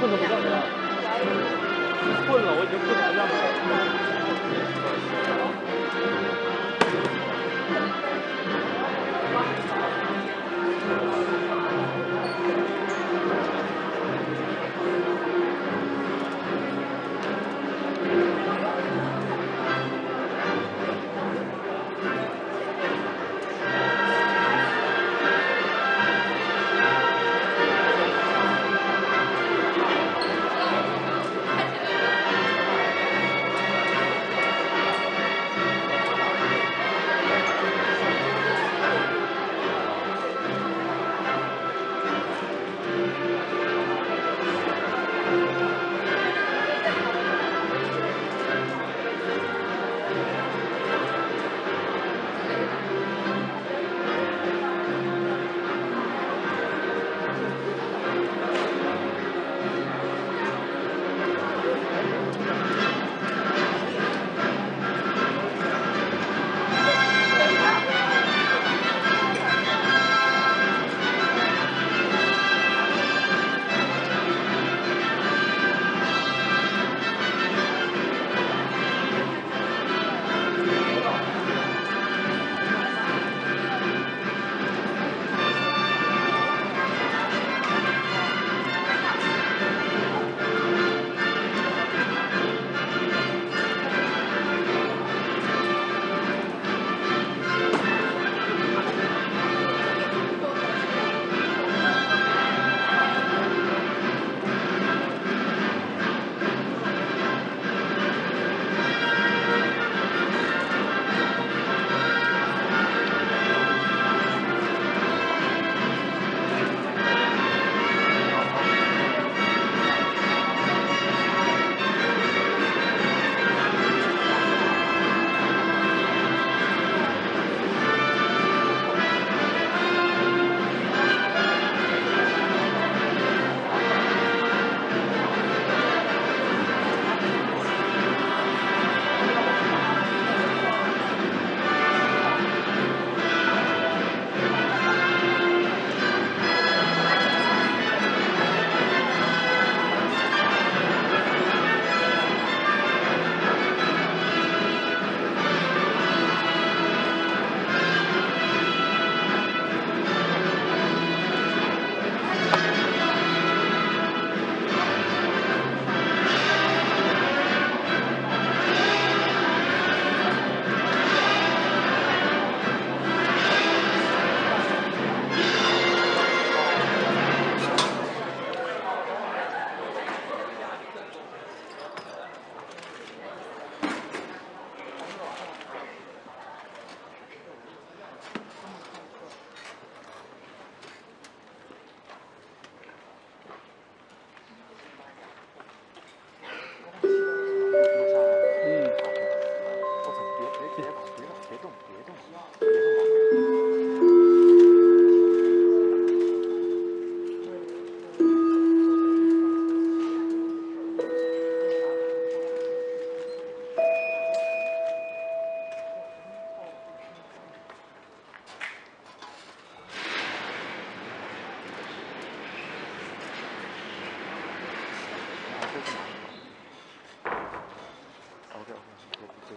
困得不像人，困了，我已经困得不像人了。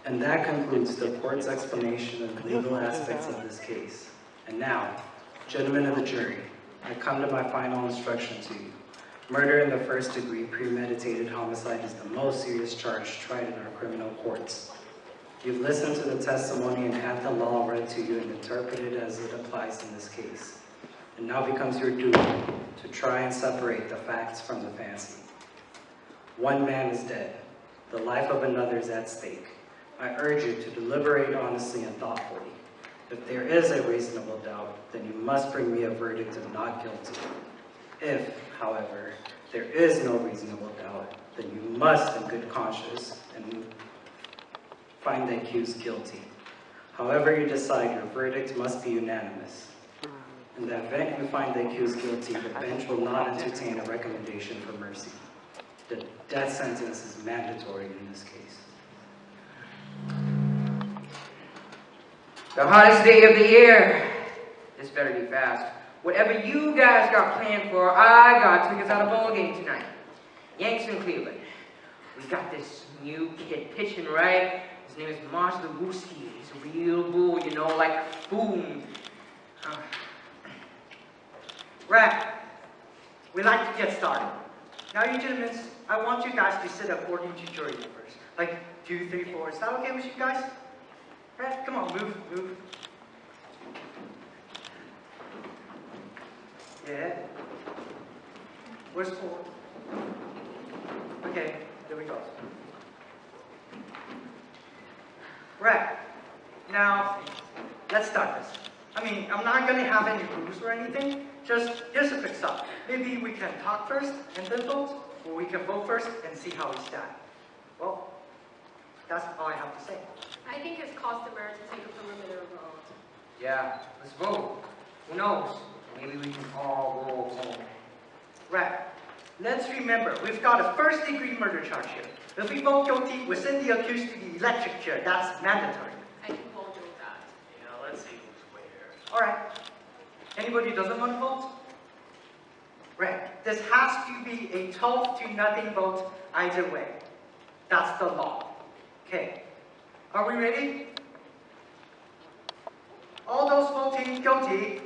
And that concludes the court's explanation of the legal aspects of this case. And now, gentlemen of the jury, I come to my final instruction to you. Murder in the first degree premeditated homicide is the most serious charge tried in our criminal courts. You've listened to the testimony and had the law read to you and interpreted as it applies in this case. It now becomes your duty to try and separate the facts from the fancy. One man is dead. The life of another is at stake. I urge you to deliberate honestly and thoughtfully. If there is a reasonable doubt, then you must bring me a verdict of not guilty. If, however, there is no reasonable doubt, then you must, in good conscience, and find the accused guilty. However you decide, your verdict must be unanimous. In the event you find the accused guilty, the bench will not entertain a recommendation for mercy. The death sentence is mandatory in this case. The hottest day of the year. This better be fast. Whatever you guys got planned for, I got tickets at a ball game tonight. Yanks from Cleveland. We got this new kid pitching, right? His name is Mars Lewuski. He's a real bull, you know, like boom. Right. We'd like to get started. Now, you gentlemen, I want you guys to sit according to jury numbers. Like 2, 3, 4. Is that okay with you guys? Right? Come on, move. Yeah. Where's 4? Okay, there we go. Right. Now, let's start this. I mean, I'm not going to have any rules or anything. Just, here's a quick stop. Maybe we can talk first and then vote, or we can vote first and see how we stand. Well, that's all I have to say. I think it's customary to take a preliminary vote. Yeah, let's vote. Who knows? Maybe we can all go home. Right. Let's remember, we've got a first-degree murder charge here. If we vote guilty, we send the accused to the electric chair. That's mandatory. I can vote with that. Yeah, let's see who's where. All right. Anybody who doesn't want to vote? Right. This has to be a 12-0 vote either way. That's the law. Okay. Are we ready? All those voting guilty,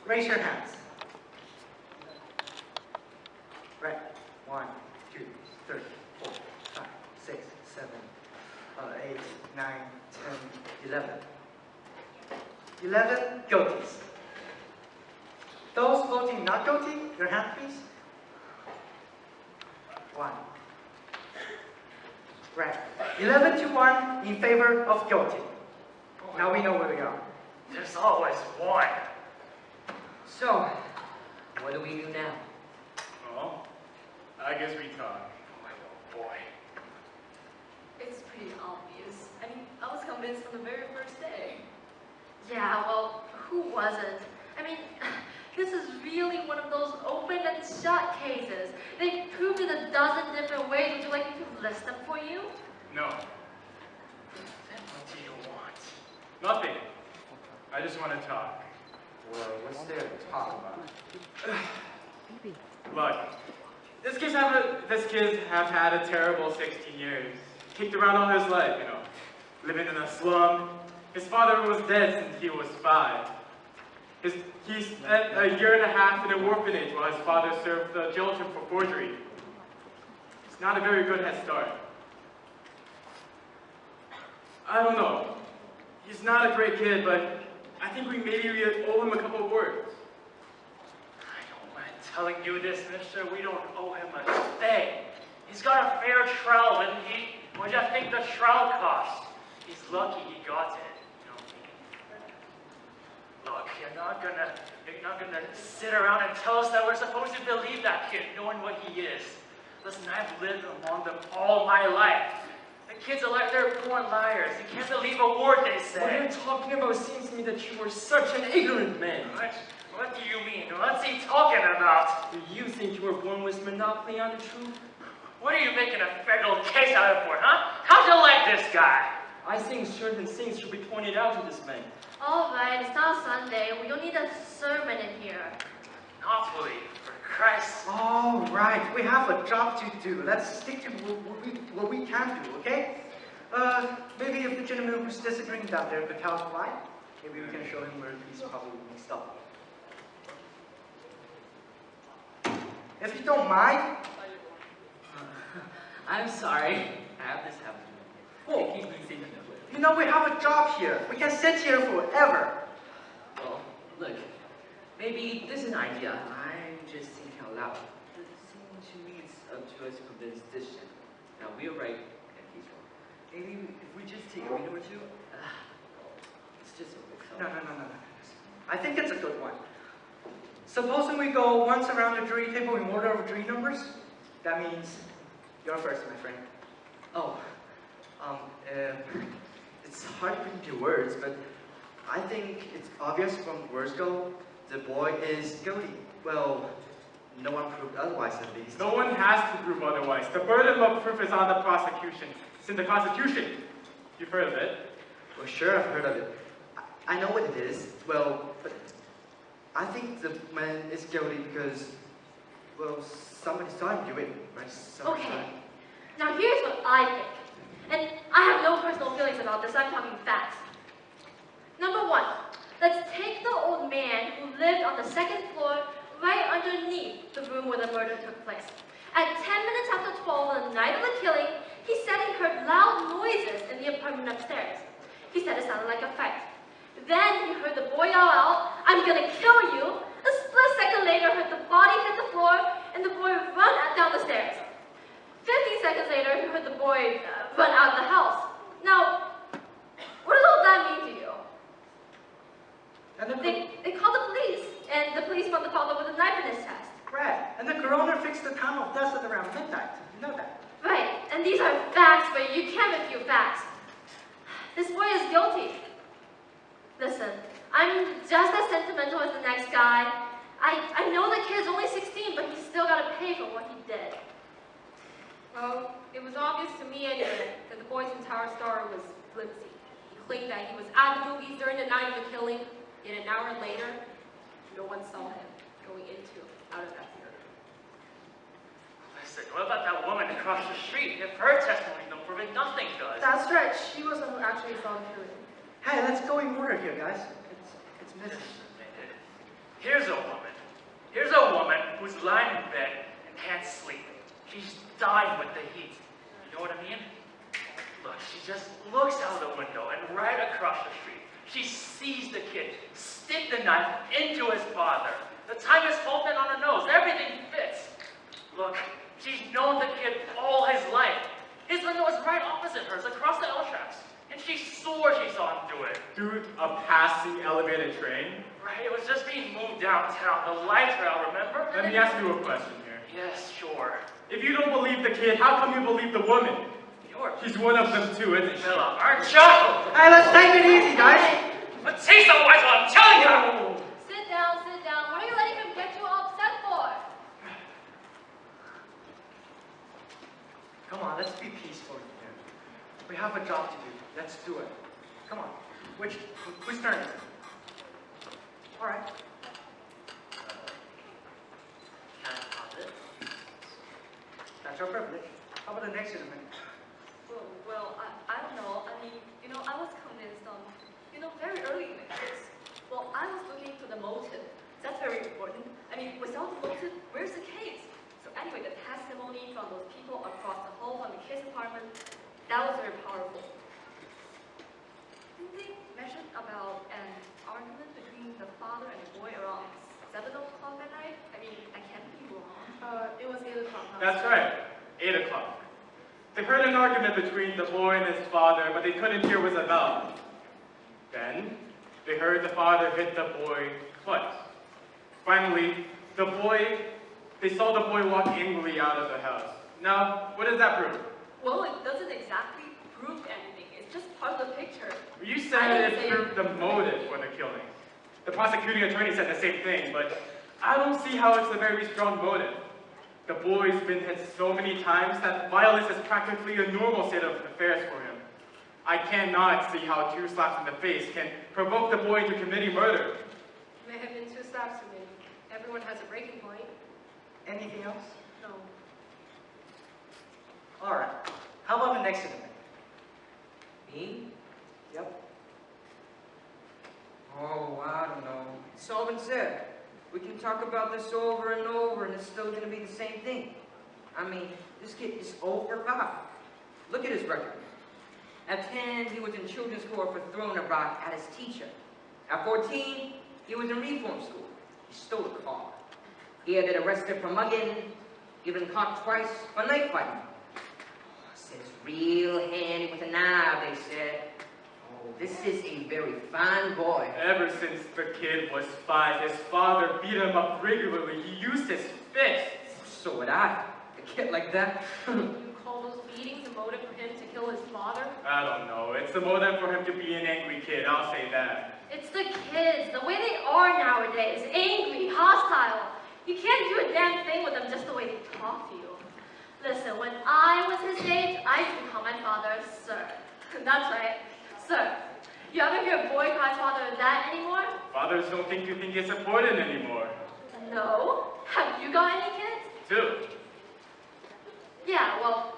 raise your hands. Right. 1, 2, 3, 4, 5, 6, 7, 8, 9, 10, 11. 11 guilties. Those voting not guilty, your hand please. 1. Right. 11-1 in favor of guilty. Now we know where we are. There's always one. So, what do we do now? Well, I guess we talk. Oh boy. It's pretty obvious. I mean, I was convinced from the very first day. Yeah, well, who wasn't? I mean, this is really one of those open and shut cases. They proved it a dozen different ways. Would you like me to list them for you? No. Then what do you want? Nothing. I just want to talk. Well, what's there to talk about? Look, this kid have had a terrible 16 years. Kicked around all his life, you know. Living in a slum. His father was dead since he was 5. He spent a year and a half in an orphanage while his father served the jail term for forgery. It's not a very good head start. I don't know. He's not a great kid, but I think we owe him a couple of words. I don't mind telling you this, mister. We don't owe him a thing. He's got a fair trial, and what do you think the trial cost? He's lucky he got it. You know what I mean? Look, you're not gonna sit around and tell us that we're supposed to believe that kid, knowing what he is. Listen, I've lived among them all my life. The kids are like, they're born liars. You can't believe a word they say. What you're talking about seems to me that you were such an ignorant man. What do you mean? What's he talking about? Do you think you were born with monopoly on the truth? What are you making a federal case out of for, huh? How'd you like this guy? I think certain things should be pointed out to this man. All right, it's not Sunday. We don't need a sermon in here. Awfully, for Christ. All right, we have a job to do. Let's stick to what we can do, okay? Maybe if the gentleman who's disagreeing down there could tell us why, maybe we can show him where he's probably mixed up. If you don't mind. I'm sorry. I have this happen. Oh, you know, we have a job here. We can sit here forever. Well, look, maybe this is an idea. I'm just thinking out loud. It seems to me it's up to us to convince this gentleman. Now, we're right and he's wrong. Maybe if we just take a minute or two, it's just a quick No. I think it's a good one. Supposing we go once around the jury table in order of jury numbers, that means you're first, my friend. Oh, it's hard to put into words, but I think it's obvious from words go, the boy is guilty. Well, no one proved otherwise at least. No one has to prove otherwise. The burden of proof is on the prosecution. It's in the Constitution. You've heard of it. Well, sure, I've heard of it. I know what it is. Well, but I think the man is guilty because Well, somebody saw him do it, right? Somebody saw Okay. him. Now here's what I think. And I have no personal feelings about this, I'm talking facts. Number one, let's take the old man who lived on the second floor right underneath the room where the murder took place. At 10 minutes after 12 on the night of the killing, he said he heard loud noises in the apartment upstairs. He said it sounded like a fight. Then he heard the boy yell out, "I'm gonna kill you." A split second later, heard the body hit the floor and the boy run down the stairs. 15 seconds later, he heard the boy run out of the house. Now, what does all that mean to you? And the They called the police, and the police found the father with a knife in his chest. right. And the coroner fixed the time of death at around midnight. You know that. Right, and these are facts, but you can't refute facts. This boy is guilty. Listen, I'm just as sentimental as the next guy. I know the kid's only 16, but he's still got to pay for what he did. Well, it was obvious to me anyway that the boy's entire story was flimsy. He claimed that he was at the movies during the night of the killing, yet an hour later, no one saw him going out of that theater. Listen, what about that woman across the street? If her testimony don't prove it, nothing does. That's right, she was the one who actually saw the killing. Hey, let's go in order here, guys. It's Just missing. a minute. Here's a woman. Here's a woman who's lying in bed and can't sleep. She's dying with the heat. You know what I mean? Look, she just looks out the window and right across the street, she sees the kid stick the knife into his father. The time is open on the nose. Everything fits. Look, she's known the kid all his life. His window is right opposite hers, across the L tracks. And she swore she saw him do it. Through a passing elevated train? Right, it was just being moved downtown. The lights were out, remember? Let me ask you a question here. Yes, sure. If you don't believe the kid, how come you believe the woman? You're She's one of them too, isn't she? Philip, aren't you? Hey, let's take it easy, guys. But say some wise what I'm telling you! Sit down, sit down. What are you letting him get you all upset for? Come on, let's be peaceful here. We have a job to do. Let's do it. Come on. Whose turn is it? All right. Can I pause it? That's your privilege. How about the next gentleman? Well, I don't know. I mean, I was convinced very early in the case. Well, I was looking for the motive. That's very important. I mean, without the motive, where's the case? So anyway, the testimony from those people across the hall from the kid's apartment, that was very powerful. Didn't they mention about an argument between the father and the boy around 7 o'clock at night? I mean, I can't be wrong. It was 8 o'clock. That's right, 8 o'clock. They heard an argument between the boy and his father, but they couldn't hear what it was about. Then, they heard the father hit the boy twice. Finally, they saw the boy walk angrily out of the house. Now, what does that prove? Well, it doesn't exactly prove anything. It's just part of the picture. You said it proved the motive for the killing. The prosecuting attorney said the same thing, but I don't see how it's a very strong motive. The boy's been hit so many times that violence is practically a normal state of affairs for him. I cannot see how 2 slaps in the face can provoke the boy into committing murder. May have been 2 slaps to me. Everyone has a breaking point. Anything else? No. All right. How about the next gentleman? Me? Yep. Oh, I don't know. It's all been said. We can talk about this over and over, and it's still going to be the same thing. I mean, this kid is 0 for 5. Look at his record. At 10, he was in children's court for throwing a rock at his teacher. At 14, he was in reform school. He stole a car. He had been arrested for mugging, given caught twice for knife fighting. Says real handy with a knife, they said. Oh, this is a very fine boy. Ever since the kid was 5, his father beat him up regularly. He used his fists. So would I. A kid like that. You call those beatings a motive for him to kill his father? I don't know. It's a motive for him to be an angry kid, I'll say that. It's the kids, the way they are nowadays. Angry, hostile. You can't do a damn thing with them just the way they talk to you. Listen, when I was his age, I used to call my father Sir. That's right, Sir. You ever hear a boy call his father that anymore? Fathers don't think you think it's important anymore. No. Have you got any kids? Two? Yeah, well,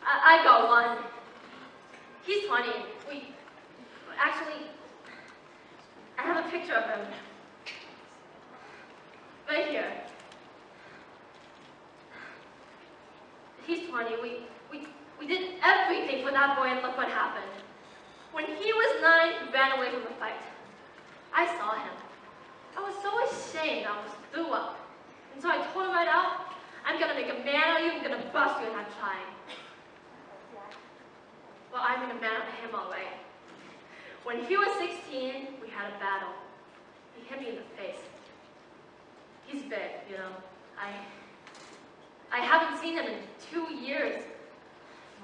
I got one. He's 20. Actually, I have a picture of him. Right here. He's 20. We did everything for that boy, and look what happened. When he was 9, he ran away from the fight. I saw him. I was so ashamed. I was threw up. And so I told him right out, I'm gonna make a man out of you. I'm gonna bust you in that trying. Well, I made a man out of him, all right. When he was 16, we had a battle. He hit me in the face. He's big, you know. I haven't seen him in 2 years.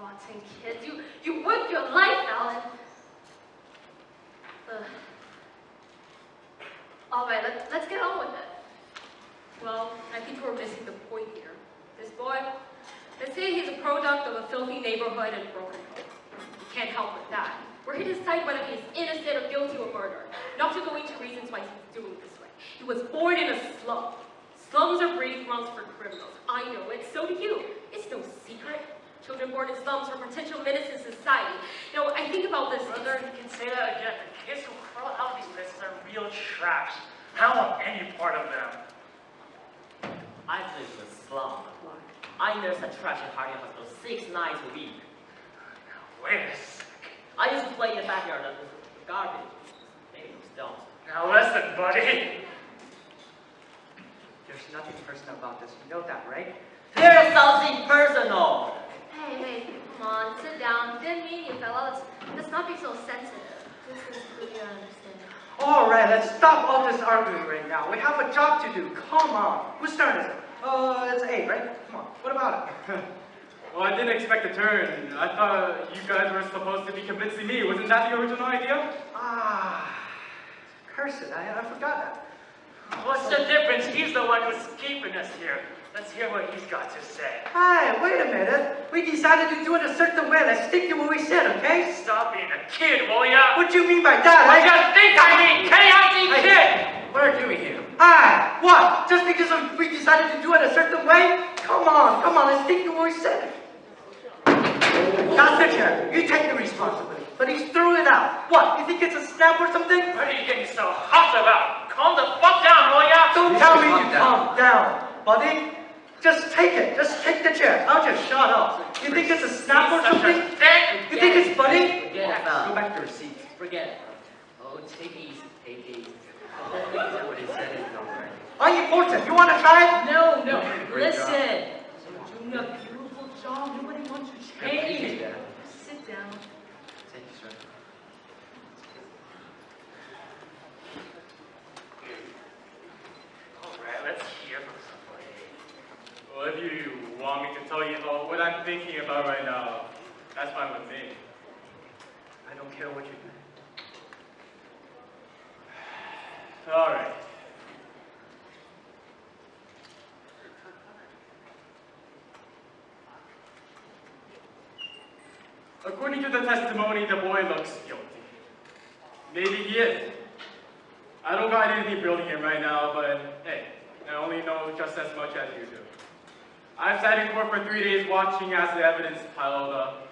Rotten kids, you worked your life, Alan. All right, let's get on with it. Well, I think we're missing the point here. This boy, let's say he's a product of a filthy neighborhood and broken home. We can't help with that. We're here to decide whether he's innocent or guilty of murder, not to go into reasons why he's doing it this way. He was born in a slum. Slums are breeding grounds for criminals. I know it, so do you. It's no secret. Children born in slums are potential menaces in society. You know, I think about this. Brother, you can say that again. The kids who crawl out of these places are real trash. I don't want any part of them. I live in a slum. I nurse a trash in Hardy Hospital 6 nights a week. Wait a sec. I used to play in the backyard of the garbage. Maybe those stones. Now listen, buddy. There's nothing personal about this. You know that, right? There's something personal. Hey, come on, sit down. Didn't mean you, fella. Let's not be so sensitive. This is clear understanding. All right, let's stop all this arguing right now. We have a job to do. Come on. Whose turn is it? It's 8, right? Come on. What about it? Well, I didn't expect a turn. I thought you guys were supposed to be convincing me. Wasn't that the original idea? Curse it. I forgot that. What's the difference? He's the one who's keeping us here. Let's hear what he's got to say. Hey, wait a minute. We decided to do it a certain way. Let's stick to what we said, okay? Stop being a kid, will ya? What do you mean by that? What do you think I mean? K-I-D kid! What are you doing here? Hi, what? Just because we decided to do it a certain way? Come on, let's stick to what we said. Now sit here. You take the responsibility. But he's throwing it out. What? You think it's a snap or something? What are you getting so hot about? Calm the fuck down, will ya? Don't tell me to calm down, buddy. Just take it. Just take the chair. I'll just shut up. You think it's a snap or something? You think it's funny? Forget it, Go back to your seats. Forget it. Oh, take it easy, take it easy. What he said is alright. Unimportant. You want to try it? No, listen. You're doing a beautiful job. Nobody wants to change. Sit down. Thank you, sir. Alright, let's hear from somebody. Well, if you want me to tell you about what I'm thinking about right now, that's fine with me. I don't care what you think. All right. According to the testimony, the boy looks guilty. Maybe he is. I don't got anything building him right now, but hey, I only know just as much as you do. I've sat in court for 3 days watching as the evidence piled up.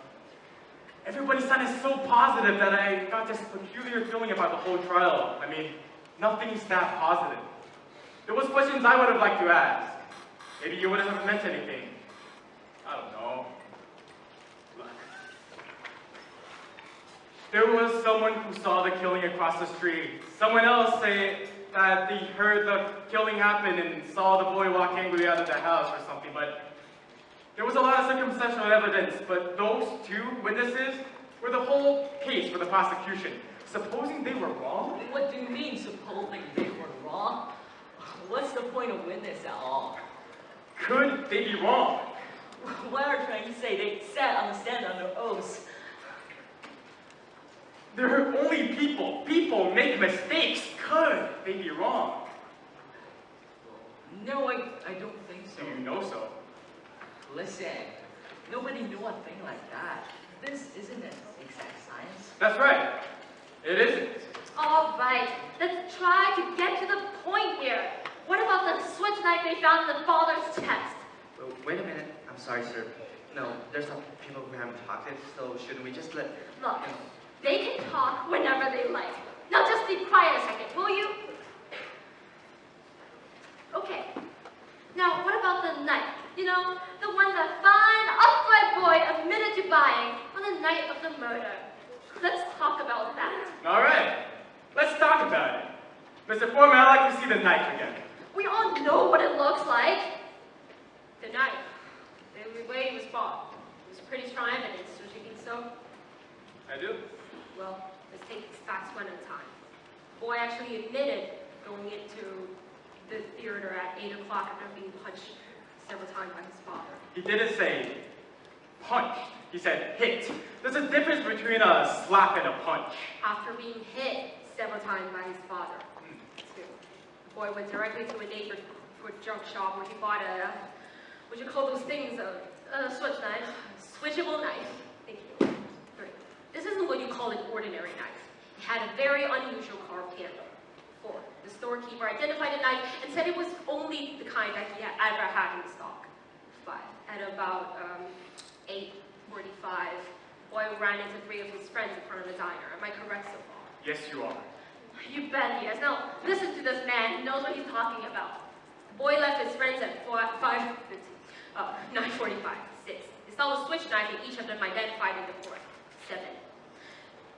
Everybody sounded so positive that I got this peculiar feeling about the whole trial. I mean, nothing's that positive. There was questions I would have liked to ask. Maybe you wouldn't have meant anything. I don't know. Look. There was someone who saw the killing across the street. Someone else say that they heard the killing happen and saw the boy walk angrily out of the house or something, but there was a lot of circumstantial evidence, but those 2 witnesses were the whole case for the prosecution. Supposing they were wrong? What do you mean, supposing they were wrong? What's the point of witness at all? Could they be wrong? What are you trying to say? They sat on the stand under oaths. They're only people. People make mistakes. Could they be wrong? No, I don't think so. Do you know so? Listen, nobody knew a thing like that. This isn't an exact science. That's right. It isn't. All right, let's try to get to the point here. What about the switch knife they found in the father's chest? Well, wait a minute. I'm sorry, sir. No, there's some people who haven't talked it, so shouldn't we just let... Look, they can talk whenever they like. Now just be quiet a second, will you? Okay. Now, what about the knife? You know, the one that fine, upright boy admitted to buying on the night of the murder. Let's talk about that. All right, let's talk about it. Mr. Foreman, I'd like to see the knife again. We all know what it looks like. The knife. The way it was bought. It was pretty strong evidence, don't you think so? I do. Well, let's take these facts one at a time. The boy actually admitted going into the theater at 8 o'clock after being punched several times by his father. He didn't say punch. He said hit. There's a difference between a slap and a punch. After being hit several times by his father, too. The boy went directly to a neighborhood junk shop where he bought a, what you call those things, a switch knife, switchable knife. Thank you. Great. This isn't what you call an ordinary knife. It had a very unusual carved handle. 4. The storekeeper identified the knife and said it was only the kind that he had ever had in stock. 5. At about 8:45, boy ran into 3 of his friends in front of the diner. Am I correct so far? Yes, you are. You bet he is. Now, listen to this man. He knows what he's talking about. The boy left his friends at 9:45, 6. They saw a switch knife and each of them identified in the court. 7.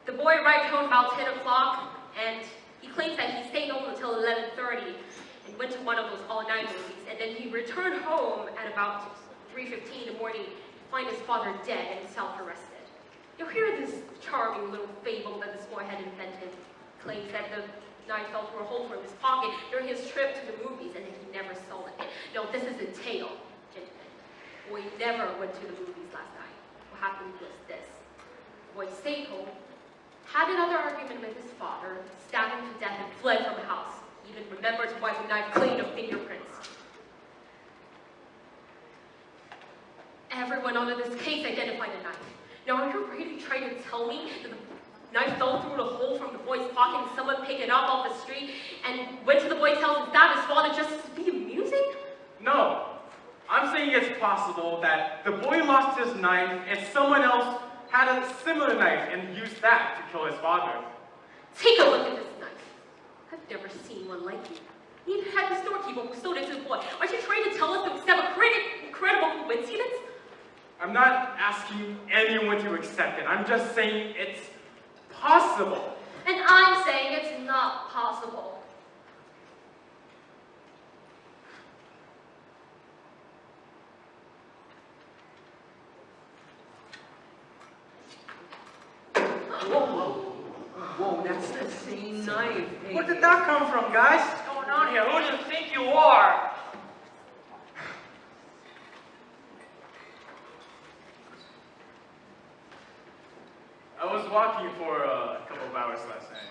The boy arrived home about 10 o'clock and he claims that he stayed home until 11:30 and went to one of those all-night movies. And then he returned home at about 3:15 in the morning to find his father dead and self-arrested. You'll hear this charming little fable that this boy had invented. Claims that the knife fell through a hole from his pocket during his trip to the movies and that he never stole it. No, this is a tale, gentlemen. Boy never went to the movies last night. What happened was this. Boy stayed home, had another argument with his father, stabbed him to death and fled from the house. Even remembered to wipe the knife clean of fingerprints. Everyone under this case identified the knife. Now, are you really trying to tell me that the knife fell through the hole from the boy's pocket and someone picked it up off the street and went to the boy's house and stabbed his father just to be amusing? No. I'm saying it's possible that the boy lost his knife and someone else had a similar knife and used that to kill his father. Take a look at this knife. I've never seen one like it. Neither had the storekeeper who sold it to the boy. Aren't you trying to tell us to accept a incredible coincidence? I'm not asking anyone to accept it. I'm just saying it's possible. And I'm saying it's not possible. Whoa, that's the same knife. Hey, Where did that come from, guys? What's going on here? Who do you think you are? I was walking for a couple of hours last night.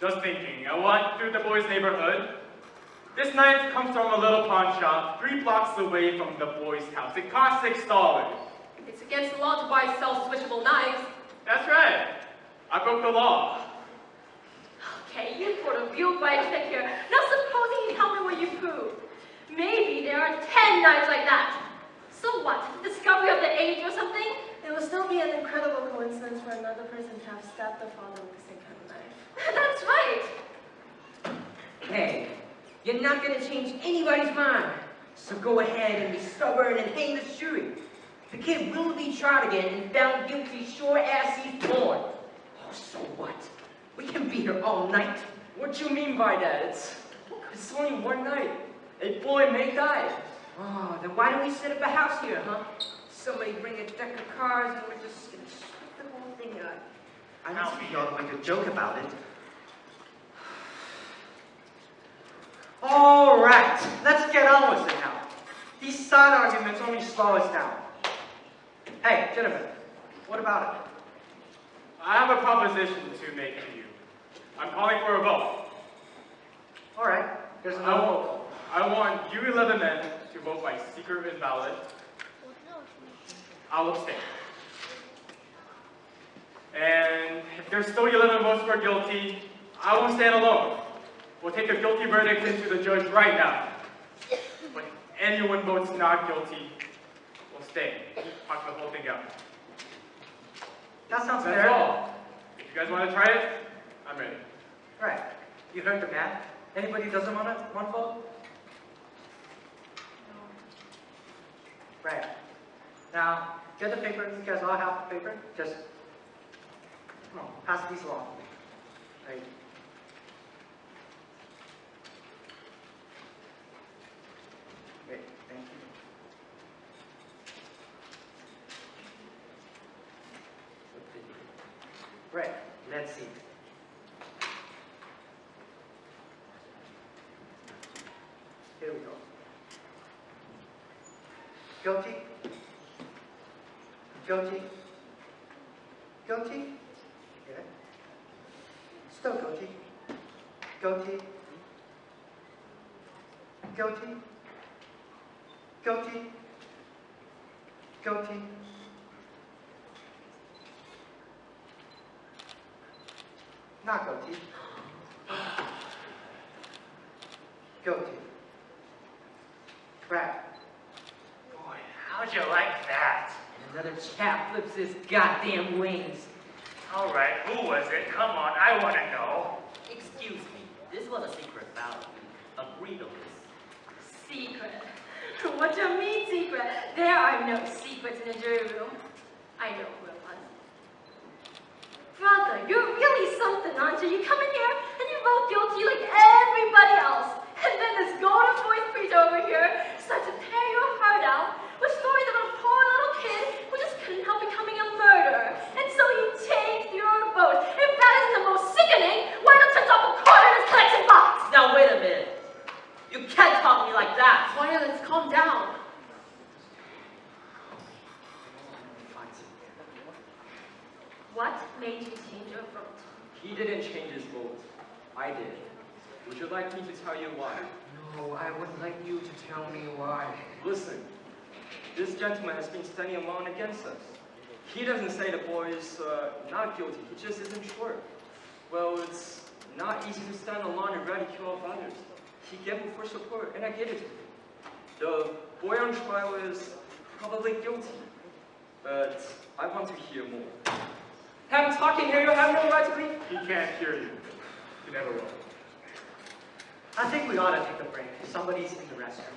Just thinking, I walked through the boy's neighborhood. This knife comes from a little pawn shop 3 blocks away from the boy's house. It cost $6. It's against the law to buy and sell switchable knives. That's right. I broke the law. Okay, you put a real bite check here. Now supposing you tell me what you prove. Maybe there are 10 knives like that. So what? Discovery of the age or something? It would still be an incredible coincidence for another person to have stabbed their father with the same kind of knife. That's right. Hey, you're not gonna change anybody's mind. So go ahead and be stubborn and hang the jury. The kid will be tried again and found guilty sure as he's born. Oh, so what? We can be here all night. What do you mean by that? It's only one night. A boy may die. Oh, then why don't we set up a house here, huh? Somebody bring a deck of cards and we're just gonna sweep the whole thing out. I don't think you ought to make a joke about it. All right, let's get on with it now. These side arguments only slow us down. Hey, gentlemen, what about it? I have a proposition to make to you. I'm calling for a vote. All right, there's another vote. I want you 11 men to vote by secret and ballot. I'll abstain. And if there's still 11 votes for guilty, I won't stand alone. We'll take take a guilty verdict into the judge right now. But if anyone votes not guilty, we'll stay. Talk the whole thing out. That sounds That's fair. all. If you guys want to try it, I'm ready. Right. You heard the man. Anybody doesn't want to vote? Right. Now, get the paper. You guys all have the paper. Just, come on, pass these along. Right. Great, thank you. Right, let's see. Here we go. Guilty? Guilty? Guilty? Yeah. Still guilty? Guilty? Guilty? Guilty? Guilty? Not guilty. Guilty. Right. Boy, how'd you like that? Another chap flips his goddamn wings. All right, who was it? Come on, I want to know. Excuse me, this was a secret ballot. Agree to this. Secret. What do you mean secret? There are no secrets in the jury room. I know who it was. Brother, you're really something, aren't you? You come in here and you vote guilty like everybody else. And then this golden voice preacher over here starts to tear your heart out with stories about a poor little kid who just couldn't help becoming a murderer. And so he takes your vote. If that isn't the most sickening, why not turn off a quarter in his collection box? Now wait a minute. You can't talk to me like that. Violence, calm down. What made you change your vote? He didn't change his vote. I did. Would you like me to tell you why? No, I would like you to tell me why. Listen, this gentleman has been standing alone against us. He doesn't say the boy is not guilty, he just isn't sure. Well, it's not easy to stand alone and ridicule of others. He gave me full support, and I gave it to him. The boy on trial is probably guilty, but I want to hear more. I'm talking here, you have no right to leave. He can't hear you. You never will. I think we ought to take a break. Somebody's in the restroom.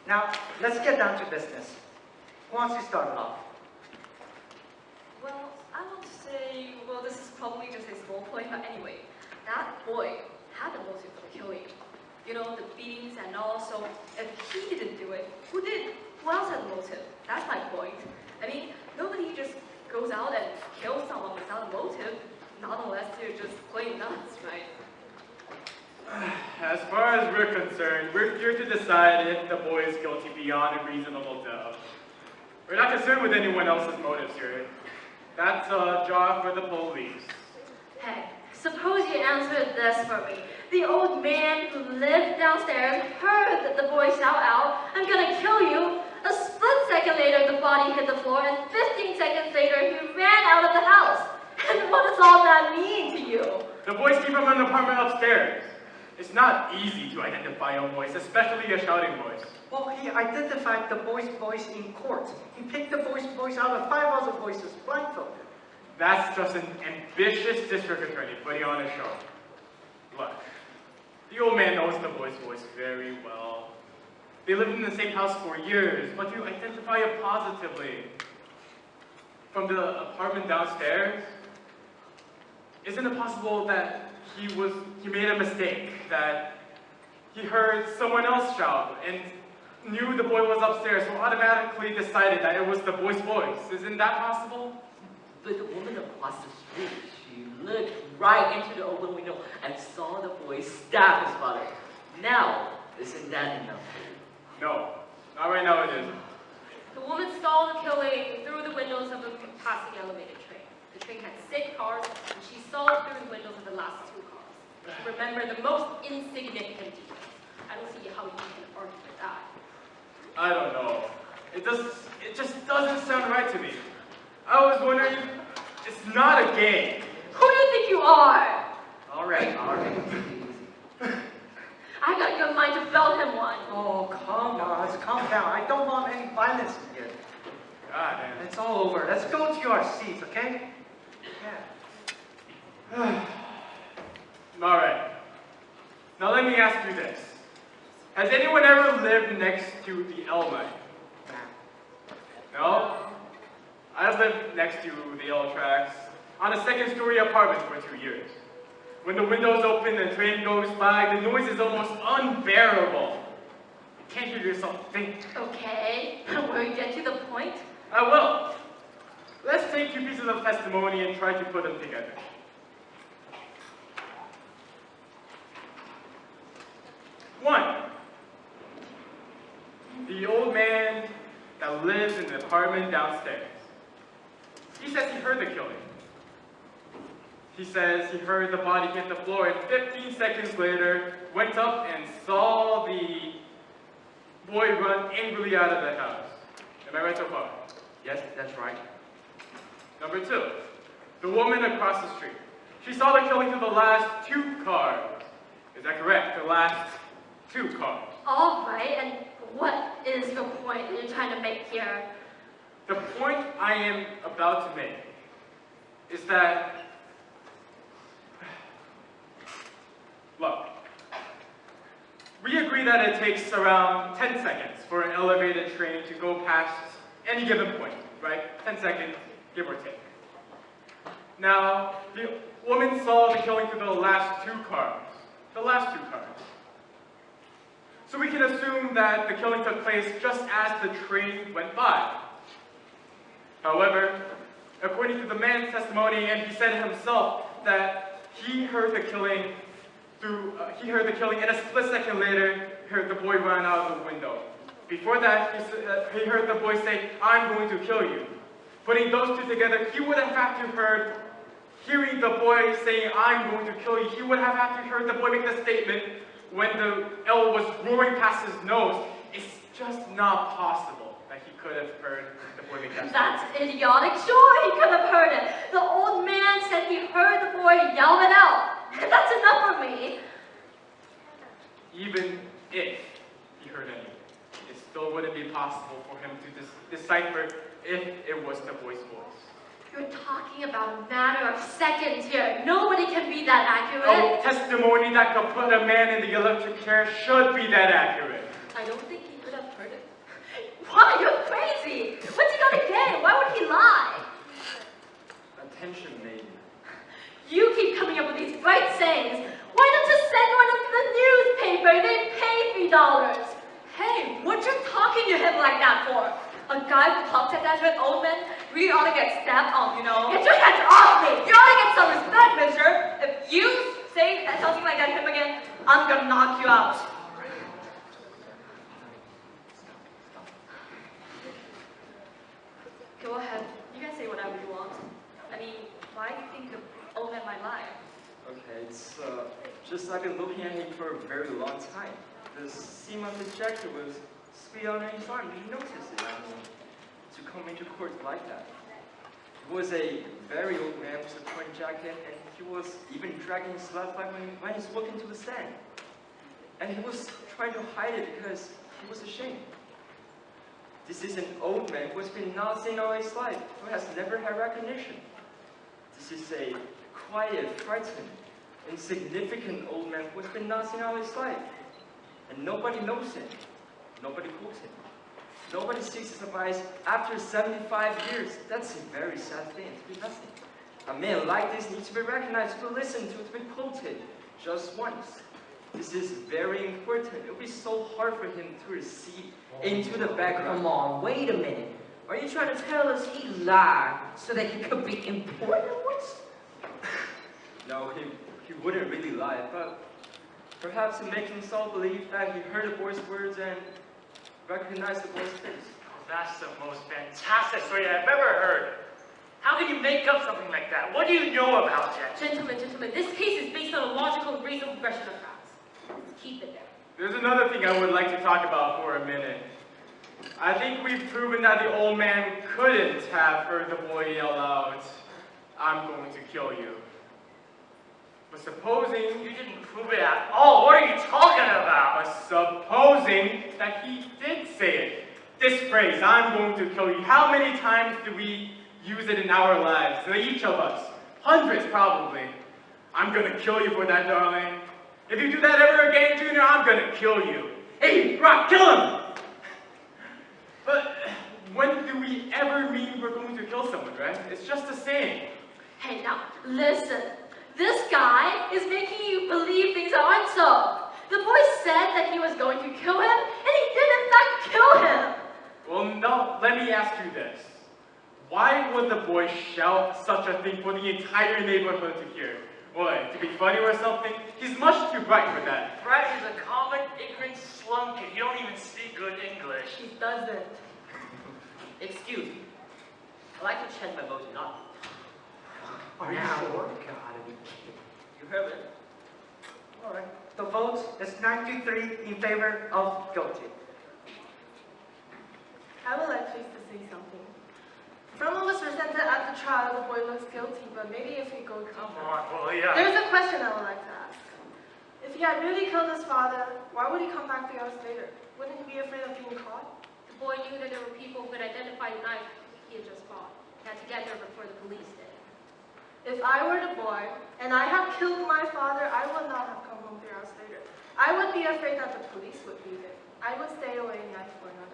Now, let's get down to business. Who wants to start it off? Well, I want to say, well, this is probably just a small point, but anyway, that boy had the motive for the killing. You know, the beatings and all, so if he didn't do it, who did? Who else had the motive? That's my point. I mean, nobody just goes out and kills someone without a motive, not unless they're just plain nuts, right? As far as we're concerned, we're here to decide if the boy is guilty beyond a reasonable doubt. We're not concerned with anyone else's motives here. That's a job for the police. Hey, suppose you answered this for me. The old man who lived downstairs heard the boy shout out, "I'm gonna kill you." A split second later, the body hit the floor, and 15 seconds later, he ran out of the house. And what does all that mean to you? The boys came from an apartment upstairs. It's not easy to identify a voice, especially a shouting voice. Well, he identified the boy's voice in court. He picked the boy's voice out of 5 other voices blindfolded. That's just an ambitious district attorney putting on a show. Look, the old man knows the boy's voice very well. They lived in the same house for years, but to identify it positively from the apartment downstairs, isn't it possible that he made a mistake, that he heard someone else shout and knew the boy was upstairs, so automatically decided that it was the boy's voice? Isn't that possible? But the woman across the street, she looked right into the open window and saw the boy stab his father. Now, isn't that enough? No, not right now it isn't. The woman saw the killing through the windows of a passing elevated train. The train had 6 cars, and she saw it through the windows of the last 2 cars. Remember the most insignificant details. I don't see how you can argue with that. I don't know. It just doesn't sound right to me. I was wondering, it's not a game. Who do you think you are? All right. I got your mind to belt him one. Oh, calm down. Let's calm down. I don't want any violence here. God, man. It's all over. Let's go to our seats, okay? Yeah. All right. Now let me ask you this. Has anyone ever lived next to the L line? No? I lived next to the L tracks on a 2nd-story apartment for 2 years. When the windows open and the train goes by, the noise is almost unbearable. You can't hear yourself think. Okay, will you get to the point? I will. Let's take 2 pieces of testimony and try to put them together. One, the old man that lives in the apartment downstairs. He says he heard the killing. He says he heard the body hit the floor, and 15 seconds later went up and saw the boy run angrily out of the house. Am I right so far? Yes, that's right. Number 2, the woman across the street. She saw the killing through the last 2 cars. Is that correct? The last 2 cars. All right, and what is your point that you're trying to make here? The point I am about to make is that, look, we agree that it takes around 10 seconds for an elevated train to go past any given point, right? 10 seconds, give or take. Now, the woman saw the killing through the last 2 cars. The last 2 cars. So we can assume that the killing took place just as the train went by. However, according to the man's testimony, and he said himself that he heard the killing and a split second later heard the boy run out of the window. Before that, he heard the boy say, "I'm going to kill you." Putting those 2 together, he would have had to hearing the boy saying, "I'm going to kill you," he would have had to heard the boy make the statement when the L was roaring past his nose. It's just not possible that he could have heard the boy make that statement. That's idiotic. Sure, he could have heard it. The old man said he heard the boy yell it out. That's enough for me. Even if he heard anything, it still wouldn't be possible for him to decipher if it was the boy's voice. You're talking about a matter of seconds here. Nobody can be that accurate. Oh, testimony that could put a man in the electric chair should be that accurate. I don't think he could have heard verdict? Why? You're crazy! What's he gonna get? Why would he lie? Attention, maybe. You keep coming up with these bright sayings. Why don't you send one into the newspaper? They pay $3. Hey, what you talking to him like that for? A guy who talks like that to an old man really ought to get stabbed off, you know? Get your hands off me! You ought to get some respect, mister! If you say something like that to him again, I'm gonna knock you out. Go ahead. You can say whatever you want. I mean, why do you think the old man might lie? Okay, it's just I've been looking at him for a very long time. The seam of his jacket was split on his arm. Did you notice it? I mean, to come into court like that. He was a very old man with a torn jacket, and he was even dragging his left leg when he's walking to the sand. And he was trying to hide it because he was ashamed. This is an old man who has been Nazi all his life, who has never had recognition. This is a quiet, frightened, insignificant old man who has been Nazi all his life. And nobody knows him. Nobody quotes him. Nobody sees his advice after 75 years. That's a very sad thing to be nothing. A man like this needs to be recognized, to be listened to be quoted just once. This is very important. It will be so hard for him to recede into the background. Come on, wait a minute. Are you trying to tell us he lied so that he could be important? No, he wouldn't really lie, but perhaps to make himself believe that he heard the boy's words and recognized the boy's face. That's the most fantastic story I've ever heard. How can you make up something like that? What do you know about it? Gentlemen, this case is based on a logical and reasonable progression of facts. Keep it there. There's another thing I would like to talk about for a minute. I think we've proven that the old man couldn't have heard the boy yell out, "I'm going to kill you." But supposing You didn't prove it at all. What are you talking about? But supposing that he did say it. This phrase, "I'm going to kill you," how many times do we use it in our lives? Each of us. Hundreds, probably. "I'm gonna kill you for that, darling. If you do that ever again, Junior, I'm gonna kill you. Hey, Rock, kill him!" But when do we ever mean we're going to kill someone, right? It's just a saying. Hey, now, listen. This guy is making you believe things that aren't so. The boy said that he was going to kill him, and he did in fact kill him. Well, no, let me ask you this. Why would the boy shout such a thing for the entire neighborhood to hear? What, to be funny or something? He's much too bright for that. Brett is a common, ignorant slum kid. You don't even speak good English. He doesn't. Excuse me. I'd like to change my vote to not. Are you sure? Gotta be kidding. You heard it. All right. The vote is 9-3 in favor of guilty. I would like Chase to say something. From what was presented at the trial, the boy looks guilty, but maybe if we go Come deeper. on, William. There's a question I would like to ask. If he had really killed his father, why would he come back 3 hours later? Wouldn't he be afraid of being caught? The boy knew that there were people who could identify the knife he had just bought. He had to get there before the police did. If I were the boy, and I had killed my father, I would not have come home 3 hours later. I would be afraid that the police would be there. I would stay away night for another.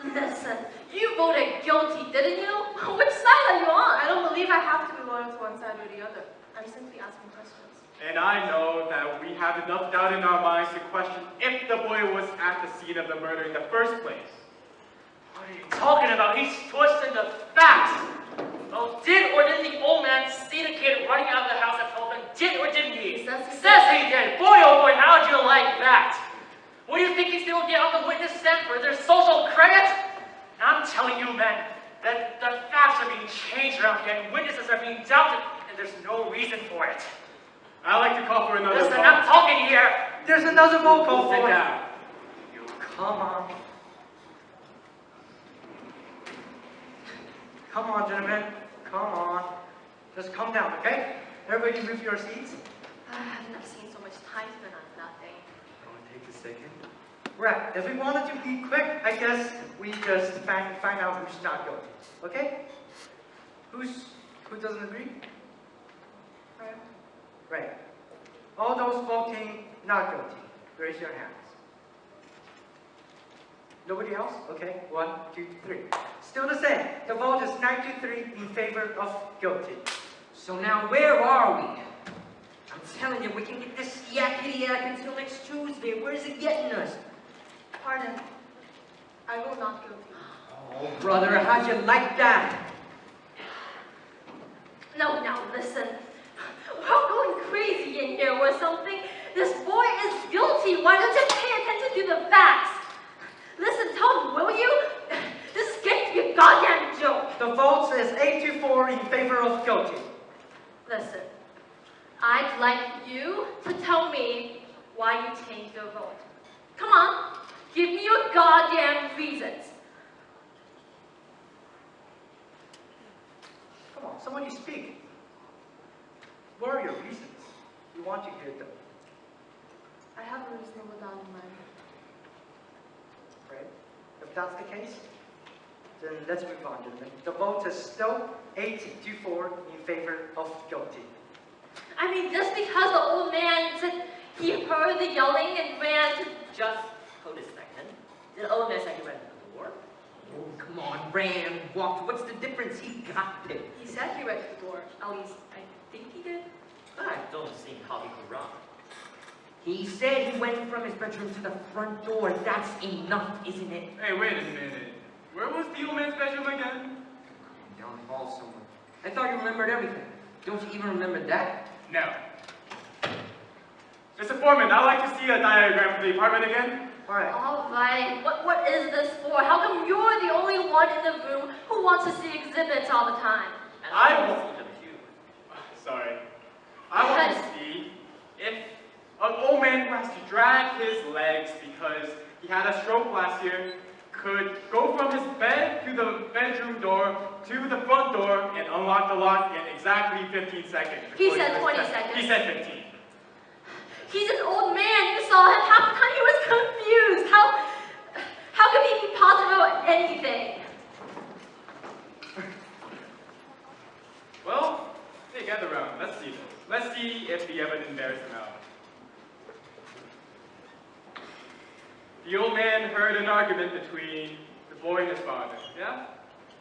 Listen, you voted guilty, didn't you? Which side are you on? I don't believe I have to be loyal to one side or the other. I'm simply asking questions. And I know that we have enough doubt in our minds to question if the boy was at the scene of the murder in the first place. What are you talking about? He's twisting the facts. Well, did or didn't the old man see the kid running out of the house at 12? Did or didn't he? Says he did. Boy, oh boy, how'd you like that? What do you think he's going to get on the witness stand for? Their social credit? I'm telling you, man, that the facts are being changed around here, and witnesses are being doubted, and there's no reason for it. I'd like to call for another Listen, vote. I'm talking here. There's another vote call Sit for. down. You come on. Come on, gentlemen. Come on. Just calm down, okay? Everybody move your seats. I've never seen so much time spent on nothing. I'll take a second. Right. If we wanted to be quick, I guess we just find out who's not guilty. Okay? Who doesn't agree? Right. All those voting not guilty, raise your hands. Nobody else? Okay, 1, 2, 3. Still the same. The vote is 9-3 in favor of guilty. So now where are we? I'm telling you, we can get this yakety-yak until next Tuesday. Where is it getting us? Pardon. I will not guilty. Oh, brother, how'd you like that? No, now listen. We're all going crazy in here or something. This boy is guilty. Why don't you pay attention to the facts? Listen, Tom, will you? This is getting to be a goddamn joke. The vote is 8-4 in favor of guilty. Listen, I'd like you to tell me why you changed your vote. Come on, give me your goddamn reasons. Come on, somebody speak. What are your reasons? We want to hear them. I have a reasonable doubt in mind. Right? If that's the case, then let's move on, gentlemen. The vote is still 8-4 in favor of guilty. I mean, just because the old man said he heard the yelling and ran to... Just hold a second. Did the old man say he ran to the door? Oh, come on, ran, walked. What's the difference? He got it. He said he went to the door. At least, I think he did. I don't see how he could run. He said he went from his bedroom to the front door. That's enough, isn't it? Hey, wait a minute. Where was the old man's bedroom again? Down the hall somewhere. I thought you remembered everything. Don't you even remember that? No. Mr. Foreman, I'd like to see a diagram for the apartment again. All right. All right, what is this for? How come you're the only one in the room who wants to see exhibits all the time? And I want to see them too. Sorry. I want to see if an old man who has to drag his legs because he had a stroke last year could go from his bed to the bedroom door to the front door and unlock the lock in exactly 15 seconds. He said before 20 seconds. He said 15. He's an old man. You saw him. Half the time he was confused. How could he be positive about anything? Well, hey, gather around. Let's see this. Let's see if the evidence bears him out. The old man heard an argument between the boy and his father, yeah?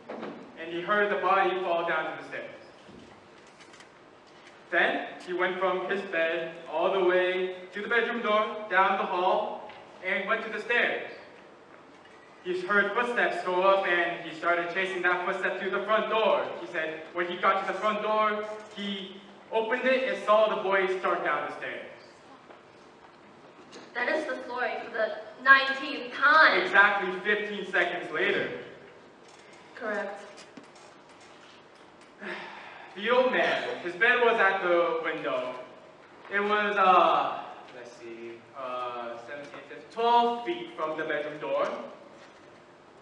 And he heard the body fall down to the stairs. Then, he went from his bed all the way to the bedroom door, down the hall, and went to the stairs. He heard footsteps go up, and he started chasing that footstep to the front door. He said when he got to the front door, he opened it and saw the boy start down the stairs. That is the story for the 19th time. Exactly 15 seconds later. Correct. The old man, his bed was at the window. It was, 12 feet from the bedroom door.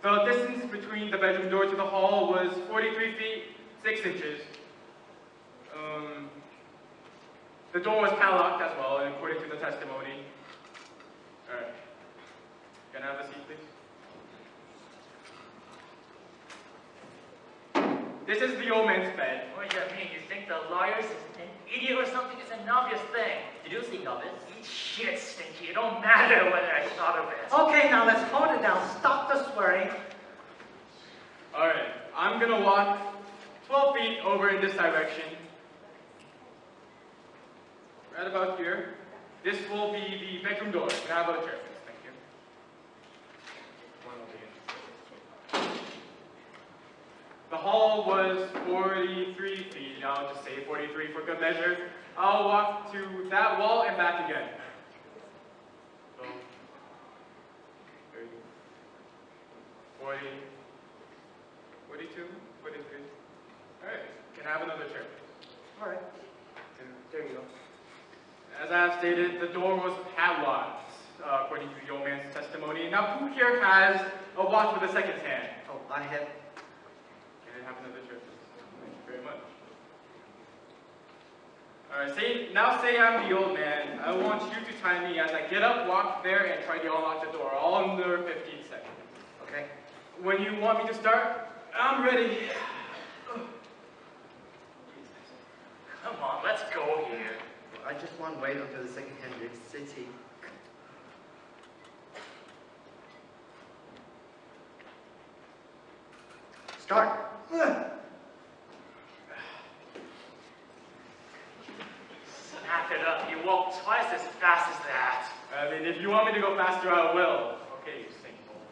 The distance between the bedroom door to the hall was 43 feet, 6 inches. The door was padlocked as well, according to the testimony. Alright. Can I have a seat, please? This is the old man's bed. What do you mean? You think the lawyer's an idiot or something? It's an obvious thing. Did you see Novice? Eat shit, Stinky. It don't matter whether I thought of it. Okay, now let's hold it down. Stop the swearing. Alright, I'm gonna walk 12 feet over in this direction. Right about here. This will be the bedroom door. Can I have a chair, please? Thank you. One over here. The hall was 43 feet. I'll just say 43 for good measure. I'll walk to that wall and back again. So, 30, 40, 42, 43. Alright, can I have another chair? All right. There you go. As I have stated, the door was padlocked, according to the old man's testimony. Now, who here has a watch with a seconds hand? Oh, I have. Can I have another chair, please? Thank you very much. Alright, now say I'm the old man. I want you to time me as I get up, walk there, and try to unlock the door, all under 15 seconds. Okay. When you want me to start, I'm ready. Come on, let's go here. I just want to wait until the second Hendrix City. Start. Snap it up. You walk twice as fast as that. I mean, if you want me to go faster, I will. Okay, you sinkhole.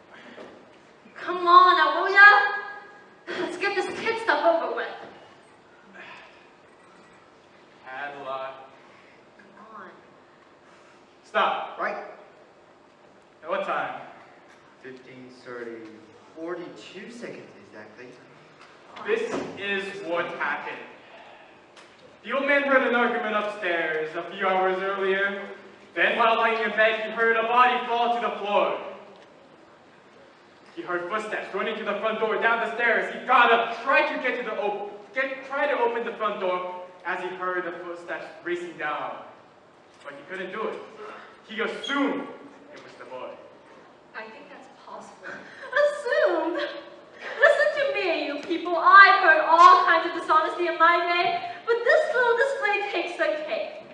Come on now, will ya? Let's get this kid stuff over with. Adela. Come on. Stop. Right. At what time? 15, 30, 42 seconds exactly. This is what happened. The old man heard an argument upstairs a few hours earlier. Then, while lying in bed, he heard a body fall to the floor. He heard footsteps running to the front door, down the stairs. He got up, tried to try to open the front door as he heard the footsteps racing down. But he couldn't do it. He assumed it was the boy. I think that's possible. Assumed? Listen to me, you people. I've heard all kinds of dishonesty in my day, but this little display takes the cake.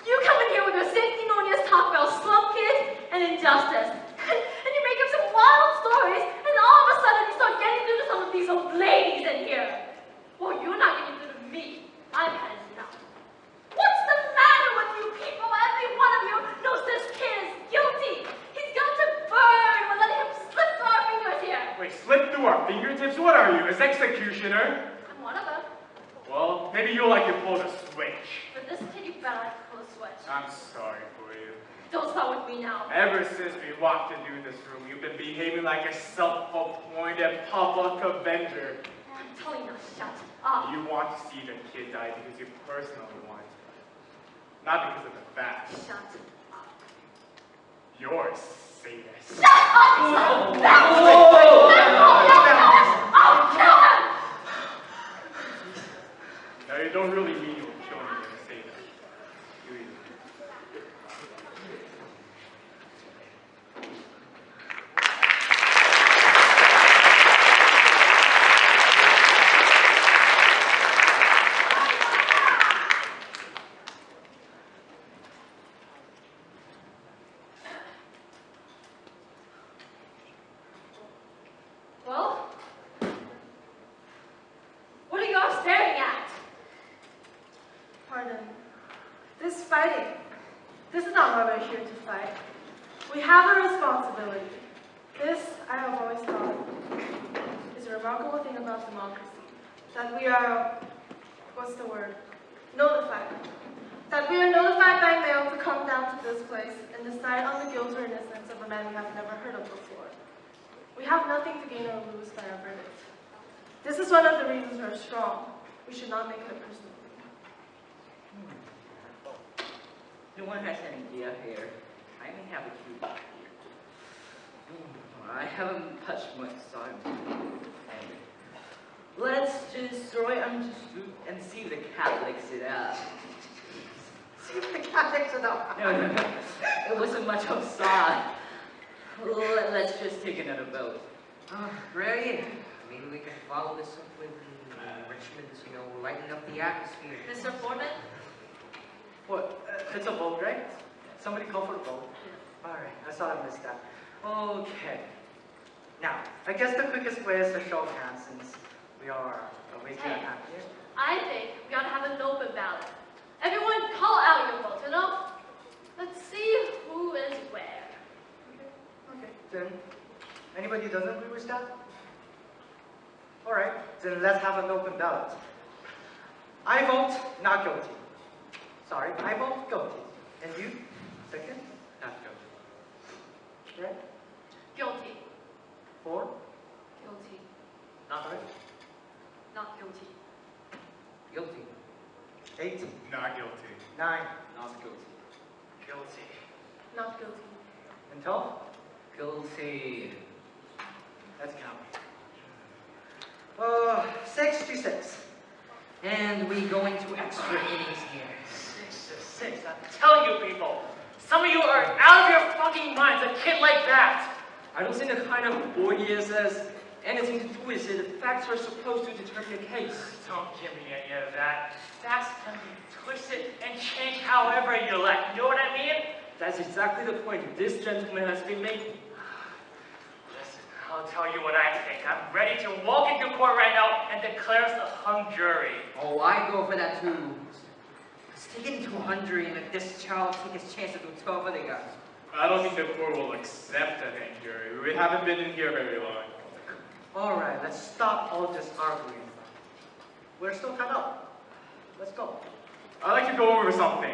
You come in here with your sanctimonious talk about slum kids and injustice, and you make up some wild stories, and all of a sudden you start getting through to some of these old ladies in here. Well, you're not getting through to me. I've had enough. What's the matter with you people? Every one of you knows this kid is guilty. He's got to burn. We're letting him slip through our fingers here. Wait, slip through our fingertips? What are you, his executioner? I'm one of them. Well, maybe you'll like to pull the switch. For this kid, you better like to pull a switch. I'm sorry for you. Don't start with me now. Ever since we walked into this room, you've been behaving like a self-appointed public avenger. I'm telling you, shut up. You want to see the kid die because you personally want it. Not because of the facts. Shut up. You're a sadist. Shut up! Whoa. I'll kill him! Now, you don't really mean you'll kill me when you say that, do you? Well, what are you all staring at? Pardon. This fighting. This is not why we're here to fight. We have a responsibility. This, I have always thought, is a remarkable thing about democracy. That we are, what's the word? Notified. That we are notified by mail to come down to this place and decide on the guilt or innocence of a man we have never heard of before. We have nothing to gain or lose by our verdict. This is one of the reasons we're strong. We should not make it a personal. No one has an idea here. I may have a cue back here. I haven't touched much time. Let's just throw it on the soup and see if the cat licks it up. See if the cat licks it up. No. It wasn't much of sod. Let's just take another vote. Brilliant. Maybe we can follow this up with enrichment, lighten up the atmosphere. Mr. Foreman? What? It's a vote, right? Somebody call for a vote. All right, I thought I missed that. Okay. Now, I guess the quickest way is to show of hands since we are wasting our time here. I think we ought to have an open ballot. Everyone call out your vote, Let's see who is where. Okay, then anybody who doesn't agree with that? All right, then let's have an open ballot. I vote not guilty. Sorry, I vote guilty. And you? Second? Not guilty. Right? Guilty. 4? Guilty. Not right. Not guilty. Guilty. 8? Not guilty. 9? Not guilty. Guilty. Not guilty. And 12? Guilty. Let's count. 6 to 6. And we go into extra innings here. 6 to 6. I'm telling you people, some of you are out of your fucking minds. A kid like that. I don't think the kind of boy he is has anything to do with it. The facts are supposed to determine the case. Don't give me any of that. Facts can be twisted and changed however you like. You know what I mean? That's exactly the point this gentleman has been making. Listen, I'll tell you what I think. I'm ready to walk into court right now and declare us a hung jury. Oh, I go for that too. Let's take it into a hung jury and let this child take his chance to do 12 other guys. I don't think the court will accept a hang jury. We haven't been in here very long. All right, let's stop all this arguing. We're still tied up. Let's go. I'd like to go over something.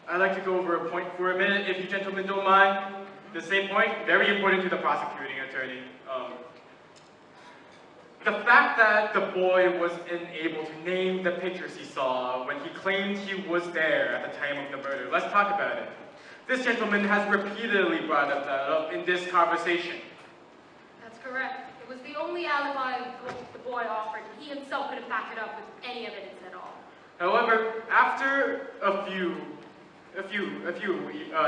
I'd like to go over a point for a minute, if you gentlemen don't mind. The same point, very important to the prosecuting attorney. The fact that the boy was unable to name the pictures he saw when he claimed he was there at the time of the murder. Let's talk about it. This gentleman has repeatedly brought that up in this conversation. That's correct. It was the only alibi the boy offered, and he himself couldn't back it up with any evidence at all. However, after a few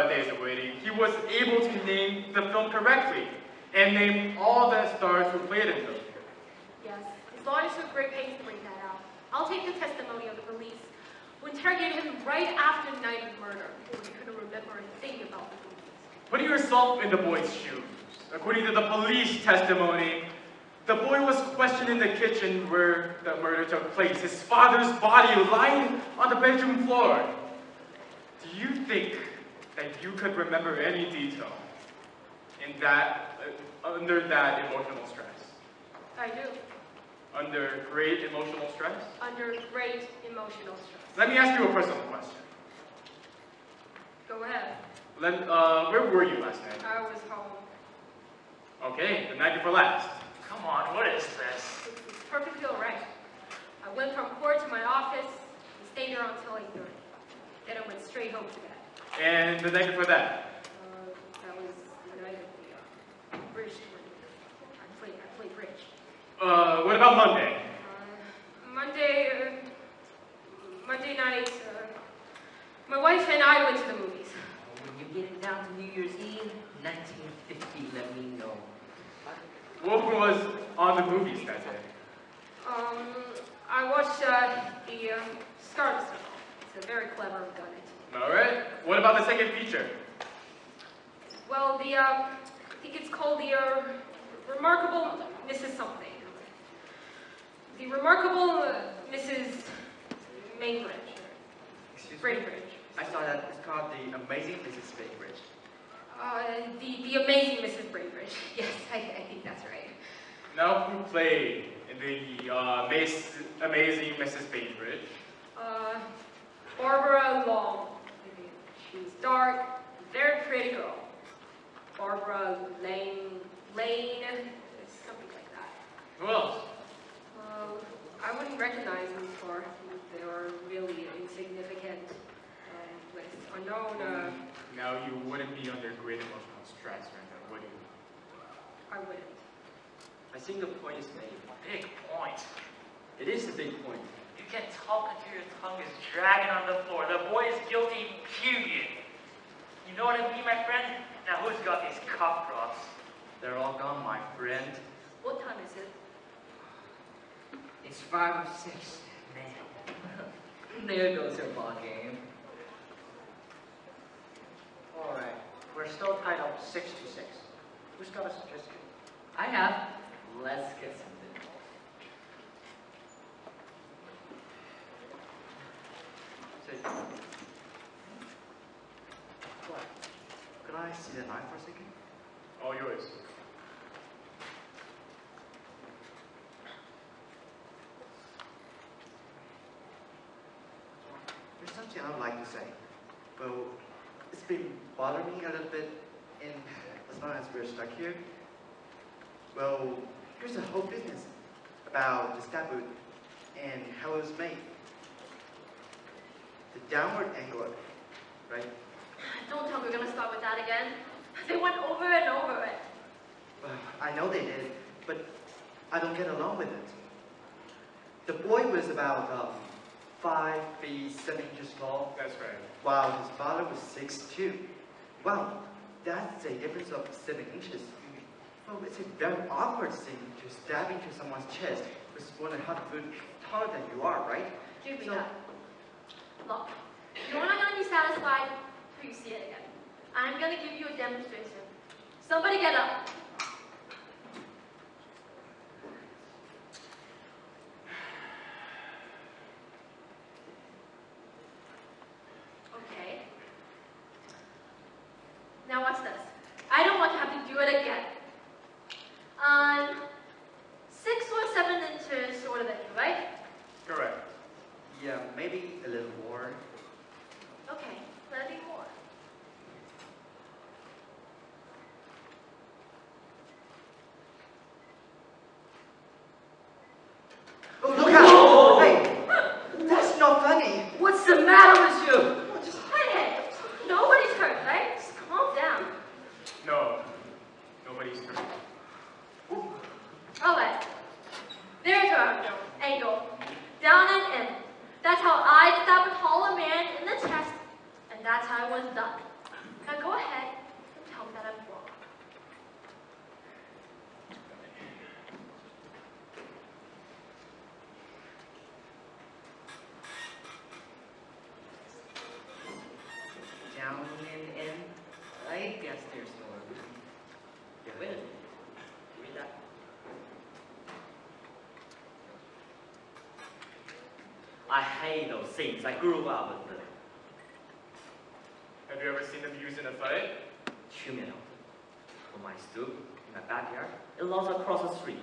days of waiting, he was able to name the film correctly and name all the stars who played in them. Yes, his lawyer took great pains to bring that out. I'll take the testimony of the police, who interrogated him right after the night of the murder, when he couldn't remember a thing about the movies. Putting yourself in the boy's shoes, according to the police testimony, the boy was questioned in the kitchen where the murder took place. His father's body lying on the bedroom floor. Do you think that you could remember any detail in that, under that emotional stress? I do. Under great emotional stress? Under great emotional stress. Let me ask you a personal question. Go ahead. Where were you last night? I was home. Okay, the night before last. Come on, what is this? It's perfectly all right. I went from court to my office and stayed there until 8:30. Then I went straight home to bed. And the night before that? That was the night of the bridge tournament. I played bridge. What about Monday? Monday night, my wife and I went to the movies. When you get it down to New Year's Eve, 1950, let me know. What was on the movies that day? I watched the Scarlet Circle. It's a very clever whodunit. All right. What about the second feature? Well, I think it's called the Remarkable Mrs. Something. The Remarkable Mrs. Mainbridge. Excuse me? Brainbridge. I saw that it's called The Amazing Mrs. Bainbridge. The Amazing Mrs. Brainbridge. Yes, I think that's right. Now, who played in the Amazing Mrs. Bainbridge? Barbara Long. She was dark, very pretty girl. Barbara Lane, something like that. Who else? I wouldn't recognize them for. They were really insignificant, with unknown. Now you wouldn't be under great emotional stress right now, would you? I wouldn't. I think the point is made. Big point. It is a big point. You can talk until your tongue is dragging on the floor. The boy is guilty, period. You know what I mean, my friend? Now who's got these cough drops? They're all gone, my friend. What time is it? It's 5 or 6, man. There goes your ball game. All right, we're still tied up 6-6. Who's got a suggestion? I have. Let's get something. Say, what? Could I see the knife for a second? All yours. There's something I would like to say. Well, it's been bothering me a little bit in as long as we're stuck here. Well, here's the whole business about the statue and how it was made. The downward angle of it, right? Don't tell me we're gonna start with that again. They went over and over it. Well, I know they did, but I don't get along with it. The boy was about 5 feet 7 inches tall, That's right. while his father was 6'2". Wow, that's a difference of 7 inches. Well, it's a very awkward thing to stab into someone's chest who's more than half a foot taller than you are, right? Give me So- that. Look, you're not gonna be satisfied till you see it again. I'm gonna give you a demonstration. Somebody get up. Okay. Now watch this. I don't want to have to do it again. 6 or 7 inches shorter than you, right? Correct. Yeah, maybe a little more. Okay, let it be more. Oh, look out! Hey, that's not funny. What's the matter with you? Hey, nobody's hurt, right? Just calm down. No, nobody's hurt. Alright. There's your angle. Down and in. That's how I stab a taller man in the chest, and that's how I was done. Now go ahead and tell me that I'm wrong. Down and in. I guess there's no other. Yeah, wait a minute. Read that. I hate those things. I grew up with them. Have you ever seen them used in a fight? 2 minutes. On my stoop, in my backyard, it lost across the street.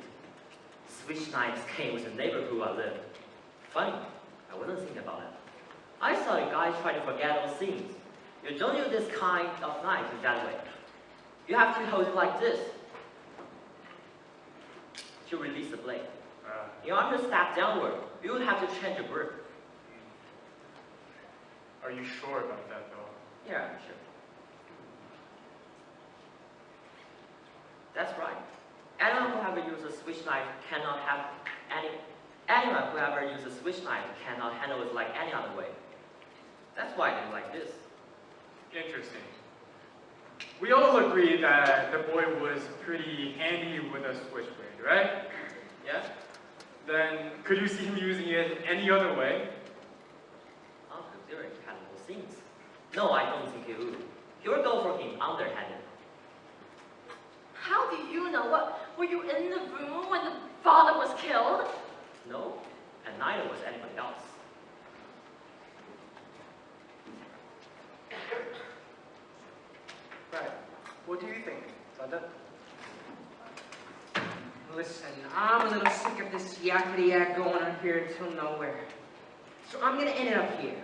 Switch knives came with the neighborhood I lived. Funny, I wasn't thinking about it. I saw a guy try to forget those things. You don't use this kind of knife in that way. You have to hold it like this to release the blade. In order to stab downward, you would have to change your grip. Are you sure about that, though? Yeah, I'm sure. That's right. Anyone who ever used a switch knife cannot have anyone who ever used a switch knife cannot handle it like any other way. That's why they're like this. Interesting. We all agree that the boy was pretty handy with a switchblade, right? Yeah? Then could you see him using it any other way? Oh, considering kind of those things. No, I don't think he would. He would go for him underhanded. How do you know? What? Were you in the room when the father was killed? No, and neither was anybody else. Right. What do you think, Thunder? Listen, I'm a little sick of this yakety-yak going on here until nowhere. So I'm gonna end it up here.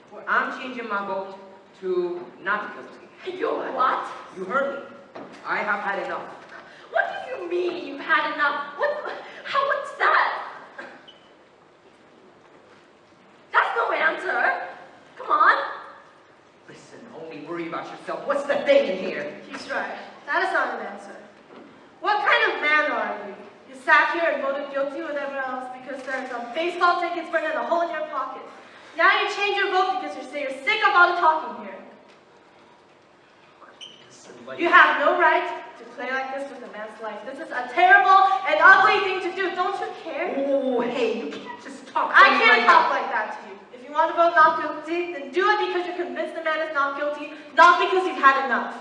Where I'm changing my vote to not guilty. You're what? You heard me. I have had enough. What do you mean you've had enough? What's that? That's no answer. Come on. Listen, only worry about yourself. What's the thing in here? He's right. That is not an answer. What kind of man are you? You sat here and voted guilty with everyone else because there are some baseball tickets burning a hole in your pocket. Now you change your vote because you say you're sick of all the talking here. You have no right to play like this with a man's life. This is a terrible and ugly thing to do. Don't you care? Oh, hey, you can't just talk. I can't talk like that to you. If you want to vote not guilty, then do it because you're convinced the man is not guilty, not because you've had enough.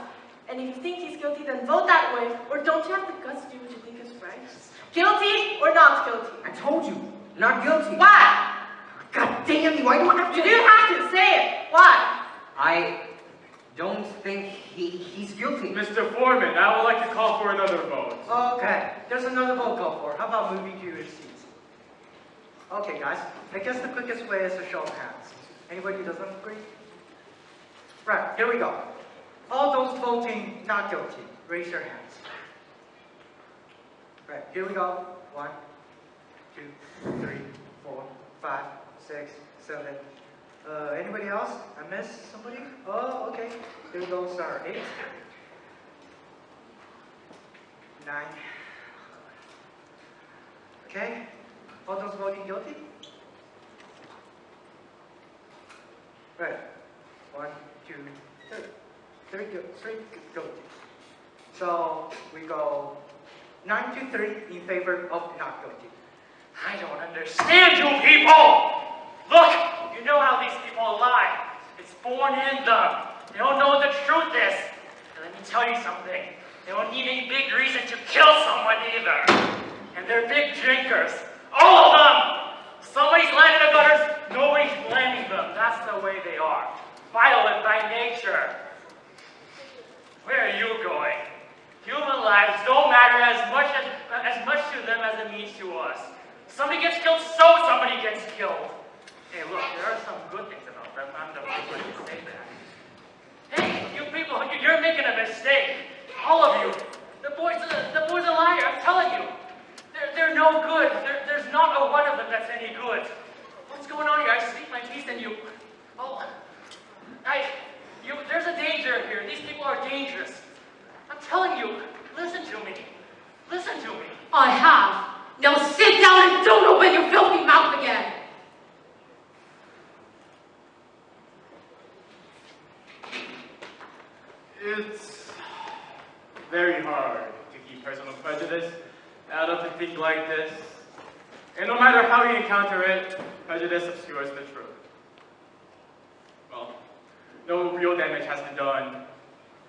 And if you think he's guilty, then vote that way, or don't you have the guts to do what you think is right? Guilty or not guilty? I told you, not guilty. Why? God damn you, I don't have to. You do have to say it. Why? I don't think he's guilty. Mr. Foreman, I would like to call for another vote. Okay, there's another vote call for. How about moving to your seats? Okay, guys, I guess the quickest way is to show of hands. Anybody who doesn't agree? Right, here we go. All those voting not guilty, raise your hands. Right, here we go. 1, 2, 3, 4, 5, 6, 7. Anybody else? I missed somebody? Oh, okay. Here we go. Start. 8, 9. Okay. All those voting guilty? Right. 1, 2, 3. 3 guilty. So we go 9 to 3 in favor of not guilty. I don't understand you people! Look, you know how these people lie. It's born in them. They don't know what the truth is. me tell you something. They won't need any big reason to kill someone either. And they're big drinkers. All of them! Somebody's lying in the gutters, nobody's blaming them. That's the way they are. Violent by nature. Where are you going? Human lives don't matter as much to them as it means to us. Somebody gets killed, so somebody gets killed. Hey, look, there are some good things about them. I'm the first one to say that. Hey, you people, you're making a mistake. All of you. The boy's a liar, I'm telling you. They're no good. There's not a one of them that's any good. What's going on here? I speak my peace and you... Oh, there's a danger here. These people are dangerous. I'm telling you, listen to me. Listen to me. I have. Now sit down and don't open your filthy mouth again. It's very hard to keep personal prejudice out of a thing like this. And no matter how you encounter it, prejudice obscures the truth. Well, no real damage has been done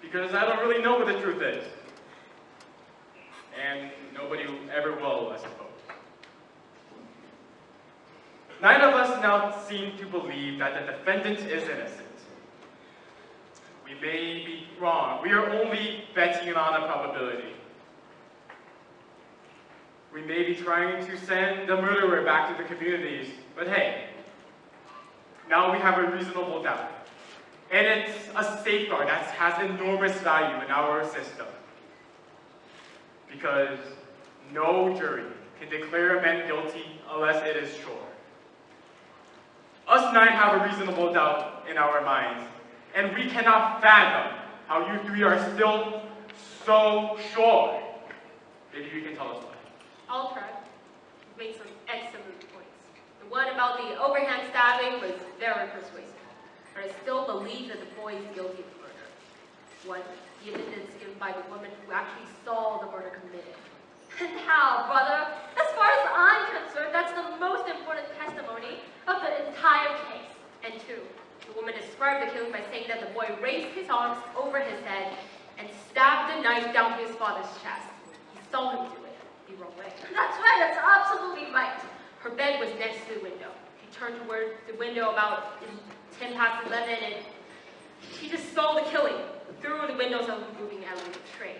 because I don't really know what the truth is. And nobody ever will, I suppose. 9 of us now seem to believe that the defendant is innocent. We may be wrong. We are only betting on a probability. We may be trying to send the murderer back to the communities, but hey, now we have a reasonable doubt. And it's a safeguard that has enormous value in our system. Because no jury can declare a man guilty unless it is sure. Us 9 have a reasonable doubt in our minds, and we cannot fathom how you 3 are still so sure. Maybe you can tell us why. I'll try. You've made some excellent points. The one about the overhand stabbing was very persuasive, but I still believe that the boy is guilty of murder. One, the evidence given by the woman who actually saw the murder committed. And how, brother? As far as I'm concerned, that's the most important testimony of the entire case. And 2, the woman described the killing by saying that the boy raised his arms over his head and stabbed the knife down to his father's chest. He saw him do it the wrong way. That's right, that's absolutely right. Her bed was next to the window. She turned toward the window about 10 past 11 and she just saw the killing through the windows of the moving elevator train.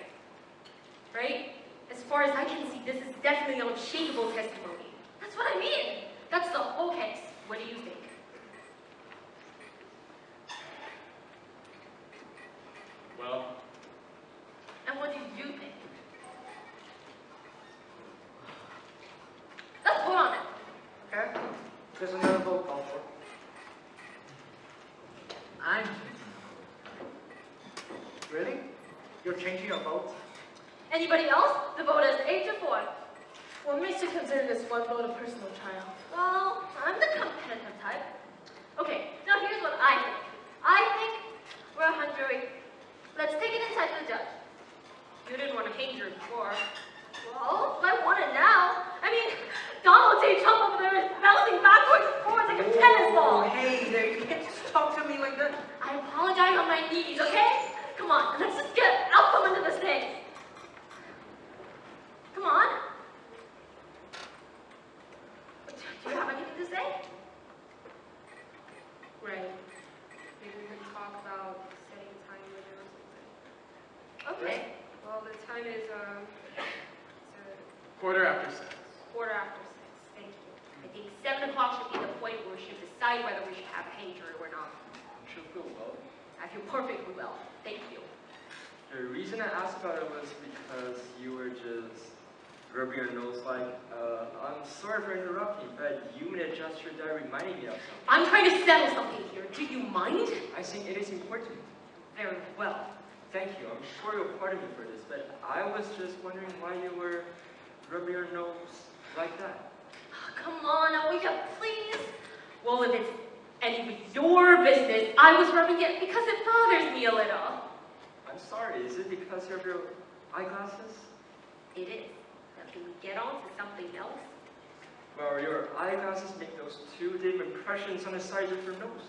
Right? As far as I can see, this is definitely unshakable testimony. That's what I mean. That's the whole case. What do you think? Well, And what do you think? Let's vote on it. Okay? There's another vote called for. I'm Really? You're changing your vote? Anybody else? The vote is 8-4. What makes you consider this one vote a personal trial? Well, I'm the competitive type. Okay, now here's what I think. I think we're a hung jury. Let's take it inside to the judge. You didn't want to hang jury before. Well, I want it now. I mean, Donald J. Trump over there is bouncing backwards and forwards like a tennis ball. Oh, hey there, you can't just talk to me like that. I apologize on my knees, okay? Come on, let's just get out from under this thing. Come on. Do you have anything to say? Right. Maybe we can talk about setting a time limit or something. Okay. Well, the time is, it's quarter after 6. quarter after 6. Thank you. I think 7 o'clock should be the point where we should decide whether we should have a hang jury or not. You should feel well. I feel perfectly well. Thank you. The reason I asked about it was because you were just rubbing your nose like, I'm sorry for interrupting, but you made a gesture that reminded me of something. I'm trying to settle something here. Do you mind? I think it is important. Very well. Thank you. I'm sure you'll pardon me for this, but I was just wondering why you were rubbing your nose like that. Oh, come on, now will you please? Well, if it's any of your business, I was rubbing it because it bothers me a little. I'm sorry. Is it because of your eyeglasses? It is. Now can we get on to something else? Well, your eyeglasses make those 2 deep impressions on the side of your nose.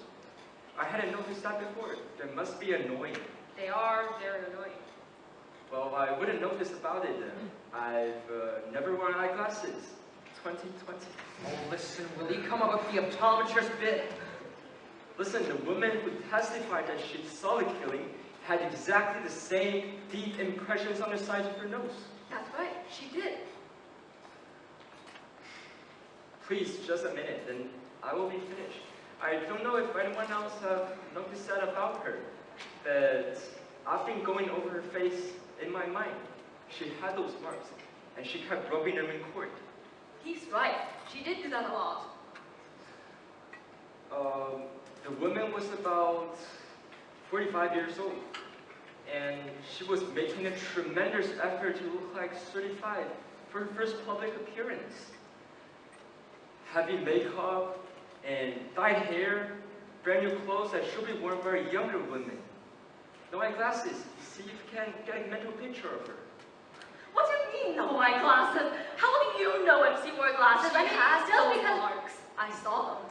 I hadn't noticed that before. That must be annoying. They are very annoying. wouldn't know this about it. I've never worn eyeglasses. 2020. Oh, listen, will he come up with the optometrist bit? Listen, the woman who testified that she saw the killing had exactly the same deep impressions on the sides of her nose. That's right, she did. Please, just a minute, then I will be finished. I don't know if anyone else have noticed that about her, but I've been going over her face in my mind. She had those marks, and she kept rubbing them in court. He's right. She did do that a lot. The woman was about 45 years old, and she was making a tremendous effort to look like 35 for her first public appearance. Heavy makeup and dyed hair, brand new clothes that should be worn by a younger woman. No eyeglasses. See if you can get a mental picture of her. What do you mean, no eyeglasses? How do you know if she wore glasses? She has those marks. I saw them.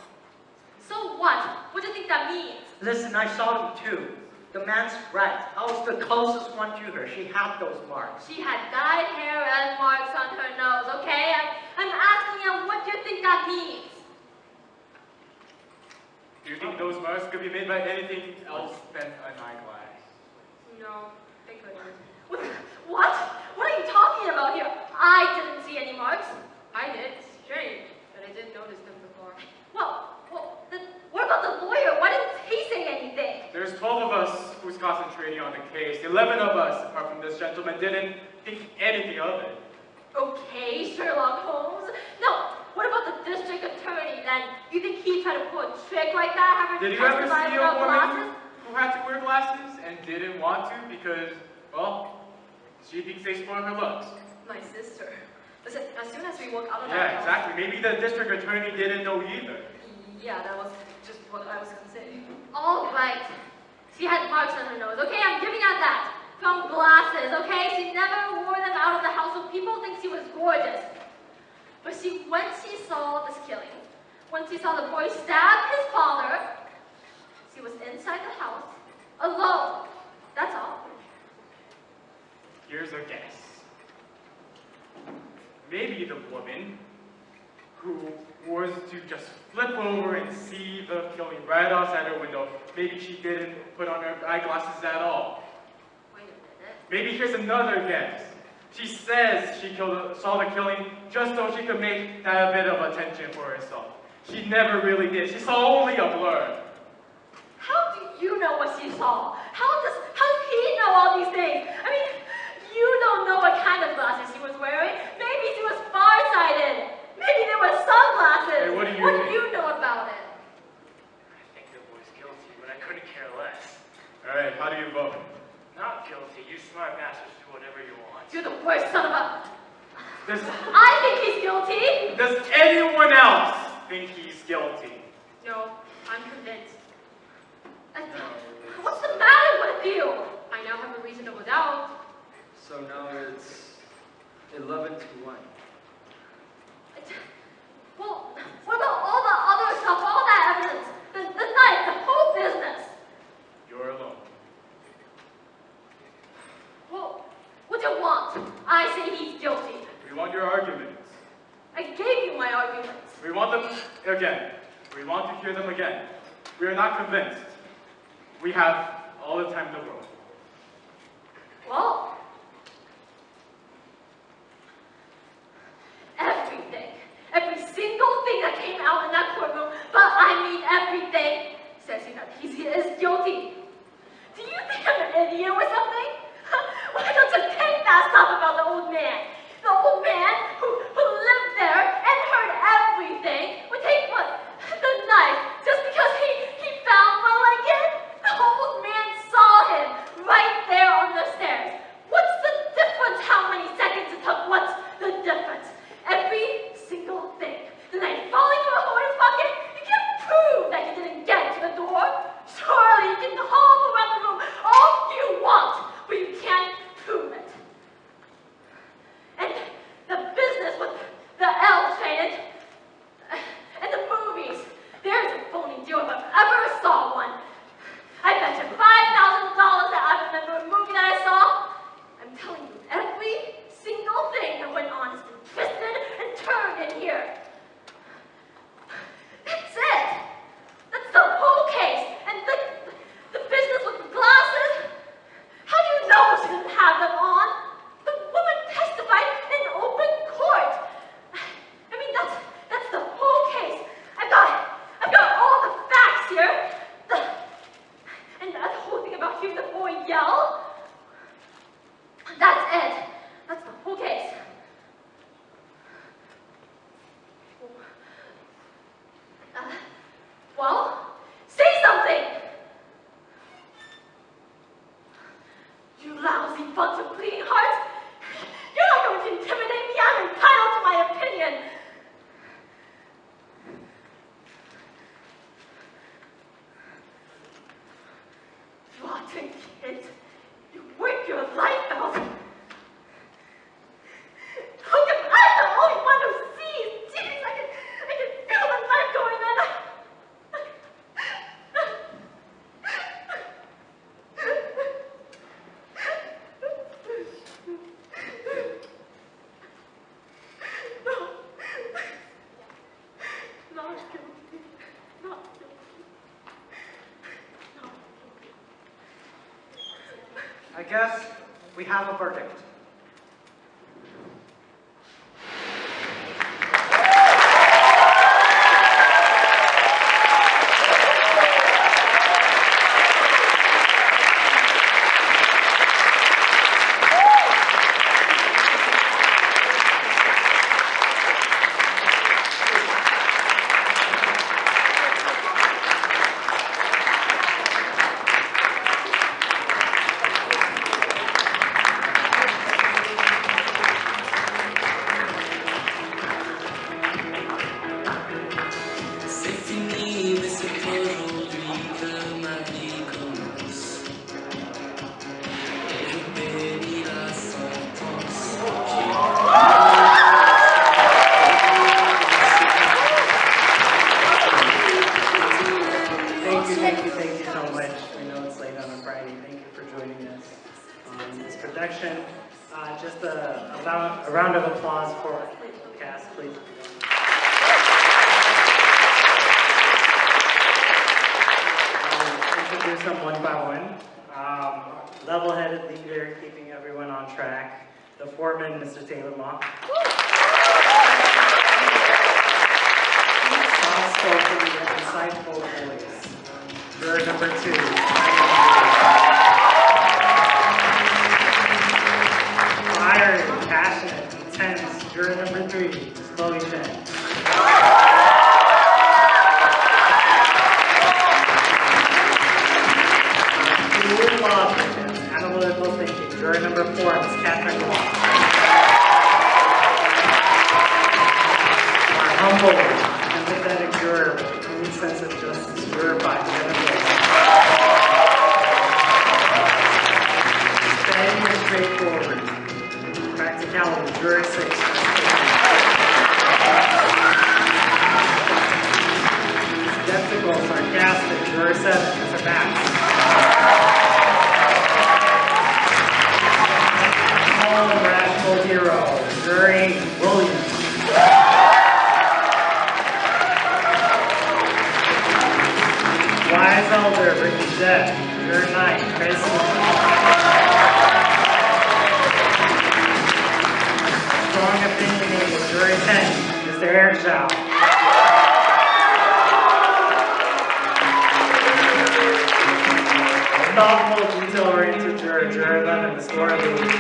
So what? What do you think that means? Listen, I saw them too. The man's right. I was the closest one to her. She had those marks. She had dyed hair and marks on her nose, okay? I'm asking you, what do you think that means? Do you think those marks could be made by anything else than an eyeglass? No, they couldn't. What? What are you talking about here? I didn't see any marks. I did. Strange, but I didn't notice them before. Well, then what about the lawyer? Why didn't he say anything? There's 12 of us who's concentrating on the case. 11 of us, apart from this gentleman, didn't think anything of it. Okay, Sherlock Holmes. No, what about the district attorney then? You think he tried to pull a trick like that? Have her Did you ever testify see a without woman glasses? who had to wear glasses and didn't want to because, well, she thinks they spoil her looks? My sister. Listen, as soon as we walk out of that Yeah, house... exactly. Maybe the district attorney didn't know either. Yeah, that was just what I was gonna say. All right. She had marks on her nose, okay? I'm giving her that. From glasses, okay? She never wore them out of the house, so people think she was gorgeous. But when she saw this killing, when she saw the boy stab his father, she was inside the house, alone. That's all. Here's a guess. Maybe the woman who was to just flip over and see the killing right outside her window, maybe she didn't put on her eyeglasses at all. Wait a minute. Maybe here's another guess. She says she saw the killing just so she could make that bit of attention for herself. She never really did. She saw only a blur. How do you know what she saw? How does he know all these things? I mean, you don't know what kind of glasses she was wearing. Maybe she was farsighted. Maybe they were sunglasses. Hey, what do What do you know about it? I think the boy's guilty, but I couldn't care less. All right, how do you vote? Not guilty. You smart bastards do whatever you want. You're the worst son of a... Does, I think he's guilty. does anyone else think he's guilty? No, I'm convinced. What's the matter with you? I now have a reasonable doubt. So now it's 11 to 1. Well, what about all the other stuff, all that evidence? The knife, the whole business. You're alone. Well, what do you want? I say he's guilty. We want your arguments. I gave you my arguments. We want them again. We want to hear them again. We are not convinced. We have all the time in the world. Well, everything, every single thing that came out in that courtroom, but I mean everything, says that he is guilty. Do you think I'm an idiot or something? Why don't you take that stuff about the old man? The old man who lived there and heard everything would take what? The knife, just because he found one like it? The old man saw him. That's it. That's the whole case. Well, say something! You lousy bunch of bleeding hearts! You're not going to intimidate me. I'm entitled to my opinion. Rotten kids. You work your life out. How come I'm the only one who sees? Jeez, I can feel the life going in. Not guilty. Not guilty. I guess we have a verdict. Thank you so much. I know it's late on a Friday. Thank you for joining us on this production. Just a round of applause for the cast, please. I'll introduce them one by one. Level-headed leader, keeping everyone on track. The foreman, Mr. Taylor Mock. Soft-spoken yet insightful voice. Juror number 2. Fiery, passionate, intense. Juror number 3, Chloe Chen. Cool, logic, and analytical thinking. Juror number 4, Ms. Catherine Wong. Our humble, empathetic juror with a keen sense of justice. Juror 5, Jennifer. Steady and straightforward. Practicality. Juror 6. Skeptical, sarcastic. Juror 7, Mr. Max. Calm, rational hero. Juror 8, Williams. Wise elder, Ricky Zett. Juror 9, Chris. Strong opinionated. Juror 10, Mr. Eric Zhao. Thoughtful, detail-oriented juror. Juror 11, Ms. Laura Lee.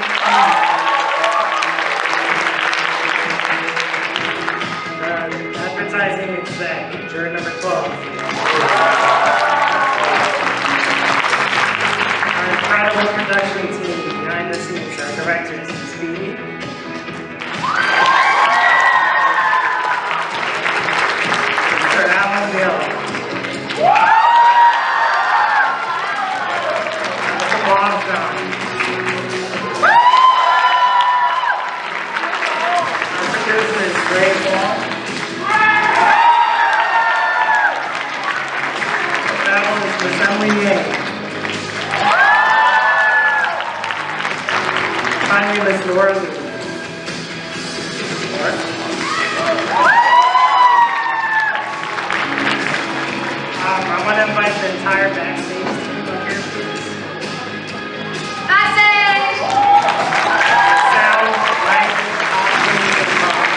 Advertising exec. Juror number 12. Our incredible production team behind the scenes, our directors, Speedy, Mr. Alan Bill, Mr. Bob John, our producers, Ray Wall, Miss Emily Yang. Finally, Miss Laura Lee. I want to invite the entire backstage team up here, please. Backstage! Sound, light, costumes, and props.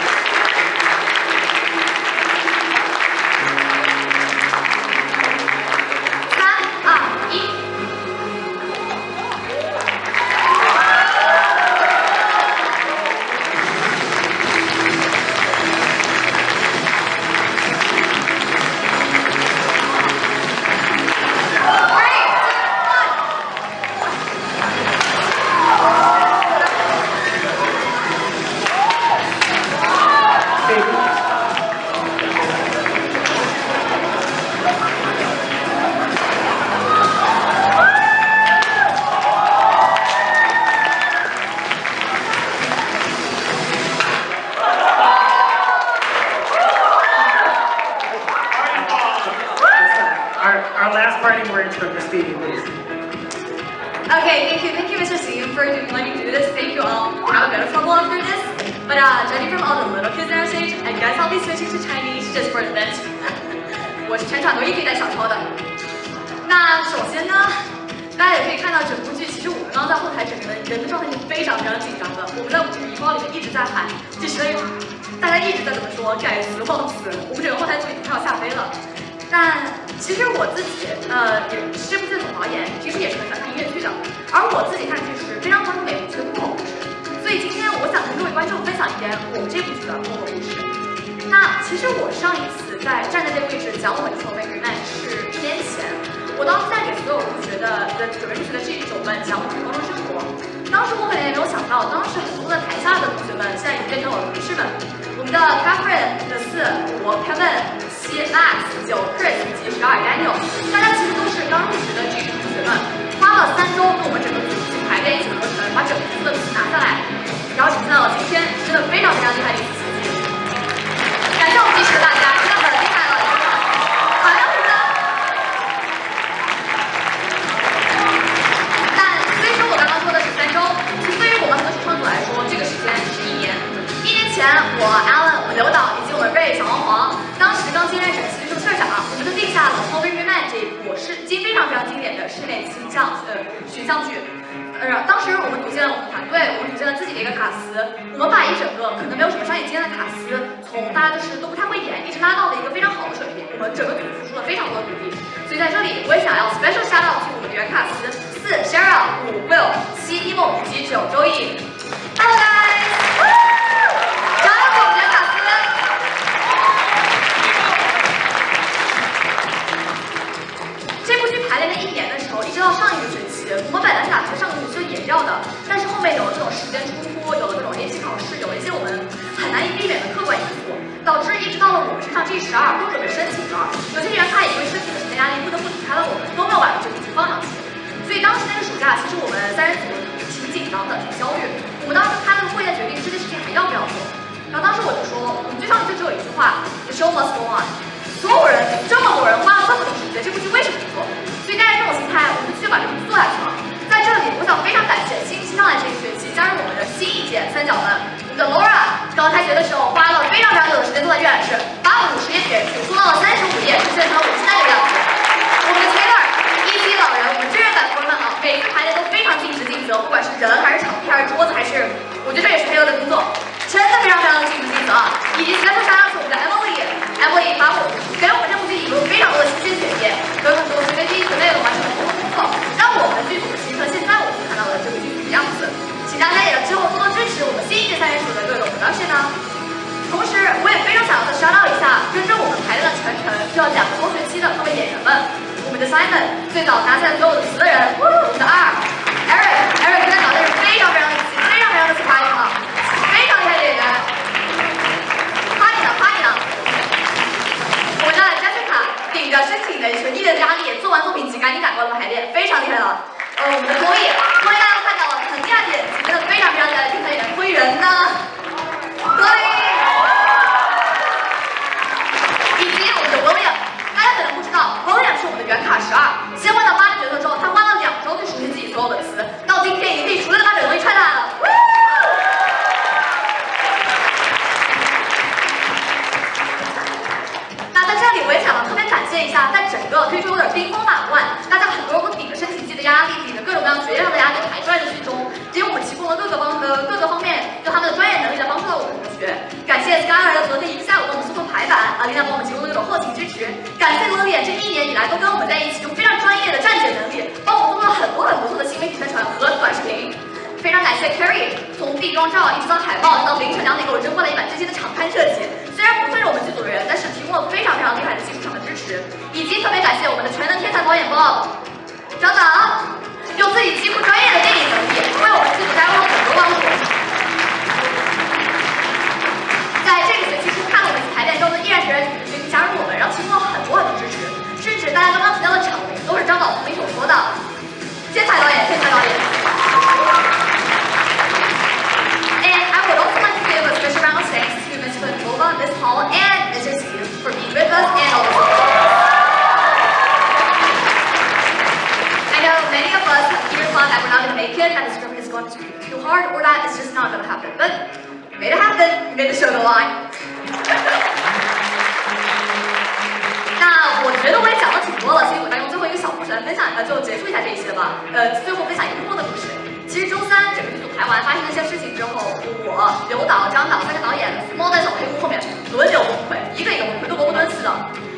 for letting me do this. Thank you all. We have a bit of trouble after this. But judging from all the little kids on our stage, I guess I'll be switching to Chinese just for a bit. 我是全场唯一可以带小抄的。那首先呢，大家也可以看到整部剧，其实我们刚刚在后台整个人的状态是非常非常紧张的。我们在舞台包里面一直在喊，就是大家一直在怎么说改词忘词，我们整个后台组已经快要吓飞了。但其实我自己也是这部剧的总导演，平时也是很喜欢看音乐剧的，而我自己看剧是非常关注每部剧的幕后故事。所以今天我想跟各位观众分享一点我们这部剧的幕后故事。那其实我上一次站在这个位置讲我们的《Moving Revenge》是1年前，我当时在给所有入学的准备入学的这种们讲我们的高中生活。当时我可能也没有想到，当时很多的台下的同学们现在已经变成我的同事们。我们的 Catherine 的4、我 Kevin、7、Max、9、Chris 以及12 Daniel， 大家其实都是刚入学的这群同学们，花了3周跟我们整个组去排练，一起合成，把整个剧的词拿下来，然后呈现到了今天，真的非常非常厉害的一次奇迹。感谢我们支持的大家，真的很厉害了，好样的！但虽说我刚刚说的是3周，其实对于我们很多实创组来说，这个时间是1年。1年前，我 Alan、我刘导以及我们 Ray、小黄黄，当时刚接任整系社社长，我们就定下了《Moving Revenge》这一部是已经非常非常经典的室内群像剧。当时我们组建了我们的团队，我们组建了自己的一个卡司，我们把一整个可能没有什么商业经验的卡司，从大家都不太会演，一直拉到了一个非常好的水平。我们整个组付出了非常多的努力，所以在这里我也想要 special shout out to 我们的原卡司4 Sarah、5 Will、7 Emo 以及9周易。Hello guys！ 加油我们原卡司！这部剧排练了1年的时候，一直到上一个学期，我们本来是打算上个学期就演掉的，但是后面有了各种时间冲突，有了各种练习考试，有了一些我们很难以避免的客观因素，导致一直到了我们身上G12都准备申请了，有些原卡也因为申请的时间压力不得不离开了我们，都没有把这部剧放上去。所以当时那个暑假，其实我们3人组挺紧张的，挺焦虑。我们当时开了个会在决定这件事情还要不要做。然后当时我就说，我们剧上就只有一句话 ：The show must go on。所有人这么多人花了这么多时间，这部剧为什么不做？所以带着这种心态，我们就把这部剧做下去了。在这里，我想非常感谢新上来这个学期加入我们的新一届三角们，我们的 Laura 刚开学的时候花了非常非常久的时间坐在阅览室，把50页写做到了35页，呈现成了我们现在这个样子。我们的 Taylor 一级老人，我们志愿感同志们啊，每次排练都非常尽职尽责，不管是人还是场地还是桌子，还是我觉得这也是 Taylor 的工作，真的非常非常的尽职尽责啊！以及special shout out to 我们的 Emily 把我给我们这部剧引入非常多的新鲜血液，有很多学员第一学妹的完成了很多工作，让我们的剧组形成现在我们看到的这个剧组的样子。请大家也之后多多支持我们新一届3人组的各种production呢。同时，我也非常想要的 shout out 一下跟着我们排练的全程需要2个多学期的各位演员们，我们的 Simon 最早拿下所有的词的人，我们的Eric 在脑袋是非常非常的奇葩一号，非常厉害的演员。夸你呢！我们的 Jessica 顶着申请的学历的压力，做完作品集赶紧赶过来排练，非常厉害了。我们的多益大家都看到了，很厉害的演技，真的非常非常厉害的天才演员，推人呢。多益，以及我们的 William， 大家可能不知道 ，William 是我们的原卡12，切换到8个角色之后，他花了2周去熟悉自己所有的词，到今天已经可以熟练的把整个东西串下来了。那在这里我也想特别感谢一下，在整个可以说有点兵荒马乱，大家很多人都顶着申请季的压力，顶着各种各样学业上的压力排出来的剧中，给我们提供了各个方面就他们的专业能力来帮助到我们同学。感谢 Skyler 昨天1个下午给我们送排版，丽娜帮我们提供了各种后勤支持。感谢Lilian这1年以来都跟我们在一起，用非常专业的站姐能力，帮我们做了很多很不错的新媒体宣传和短视频。非常感谢 Carrie， 从地妆照一直到海报，到凌晨2点给我扔过来一版真心的场刊设计。虽然不算是我们剧组的人，但是提供了非常非常厉害的技术上的支持。以及特别感谢我们的全能天才导演 Bob 张导，用自己几乎专业的电影能力，为我们剧组带来了很多帮助。在这个学期初看了我们排练之后呢，依然学员决定加入我们，然后提供了很多很多支持，甚至大家刚刚提到的场名都是张导从一手说的。天才导演。And I would also like to give a special round of thanks to Ms. Bova, Ms. Hall, and Mrs. Yu for being with us and all the support. I know many of us here thought that we're not going to make it at the one too hard, or that is just not gonna happen. But you made it happen. You made the show go on. 那我觉得我也讲了挺多了，所以我再用最后一个小故事来分享，就结束一下这一些吧。最后分享一个幕后的故事。其实周三整个剧组排完，发生了一些事情之后，我、刘导、张导3个导演猫在小黑屋后面轮流崩溃，一个一个崩溃，跟萝卜蹲似的。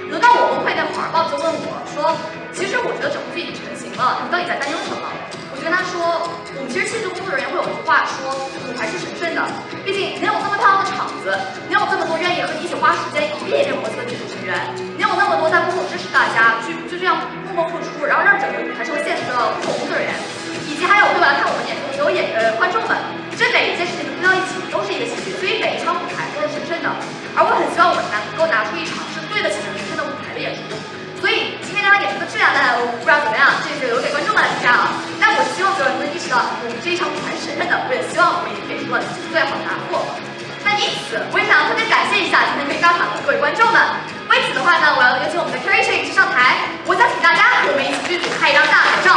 轮到我崩溃那会儿，Bob就问我说：“其实我觉得整部剧已经成型了，你到底在担忧什么？”我就跟他说：“我们其实戏剧工作人员会有一句话说，舞台是神圣的，毕竟能有这么漂亮的场子，能有这么多愿意和你一起花时间一遍一遍磨蹭的剧组成员，能有那么多在幕后支持大家，就这样默默付出，然后让整个舞台成为现实的幕后工作人员。”以及还有对我来看我们演出的所有观众们，这每一件事情都到一起都是一个喜剧，所以每一场舞台都是神圣的。而我很希望我们能够拿出一场是对得起神圣的舞台的演出。所以今天大家演出的质量呢，我不知道怎么样，这就留给观众们来评价了。但我希望所有人都能意识到，我们这一场舞台是神圣的，我也希望我们已经给出了最好的答复。那因此，我也想要特别感谢一下今天可以到场的各位观众们。为此的话呢，我要有请我们的 Carrie Shake 上台，我想请大家和我们一起剧组拍一张大合照，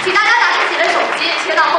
请大家拿出自己的手机切到后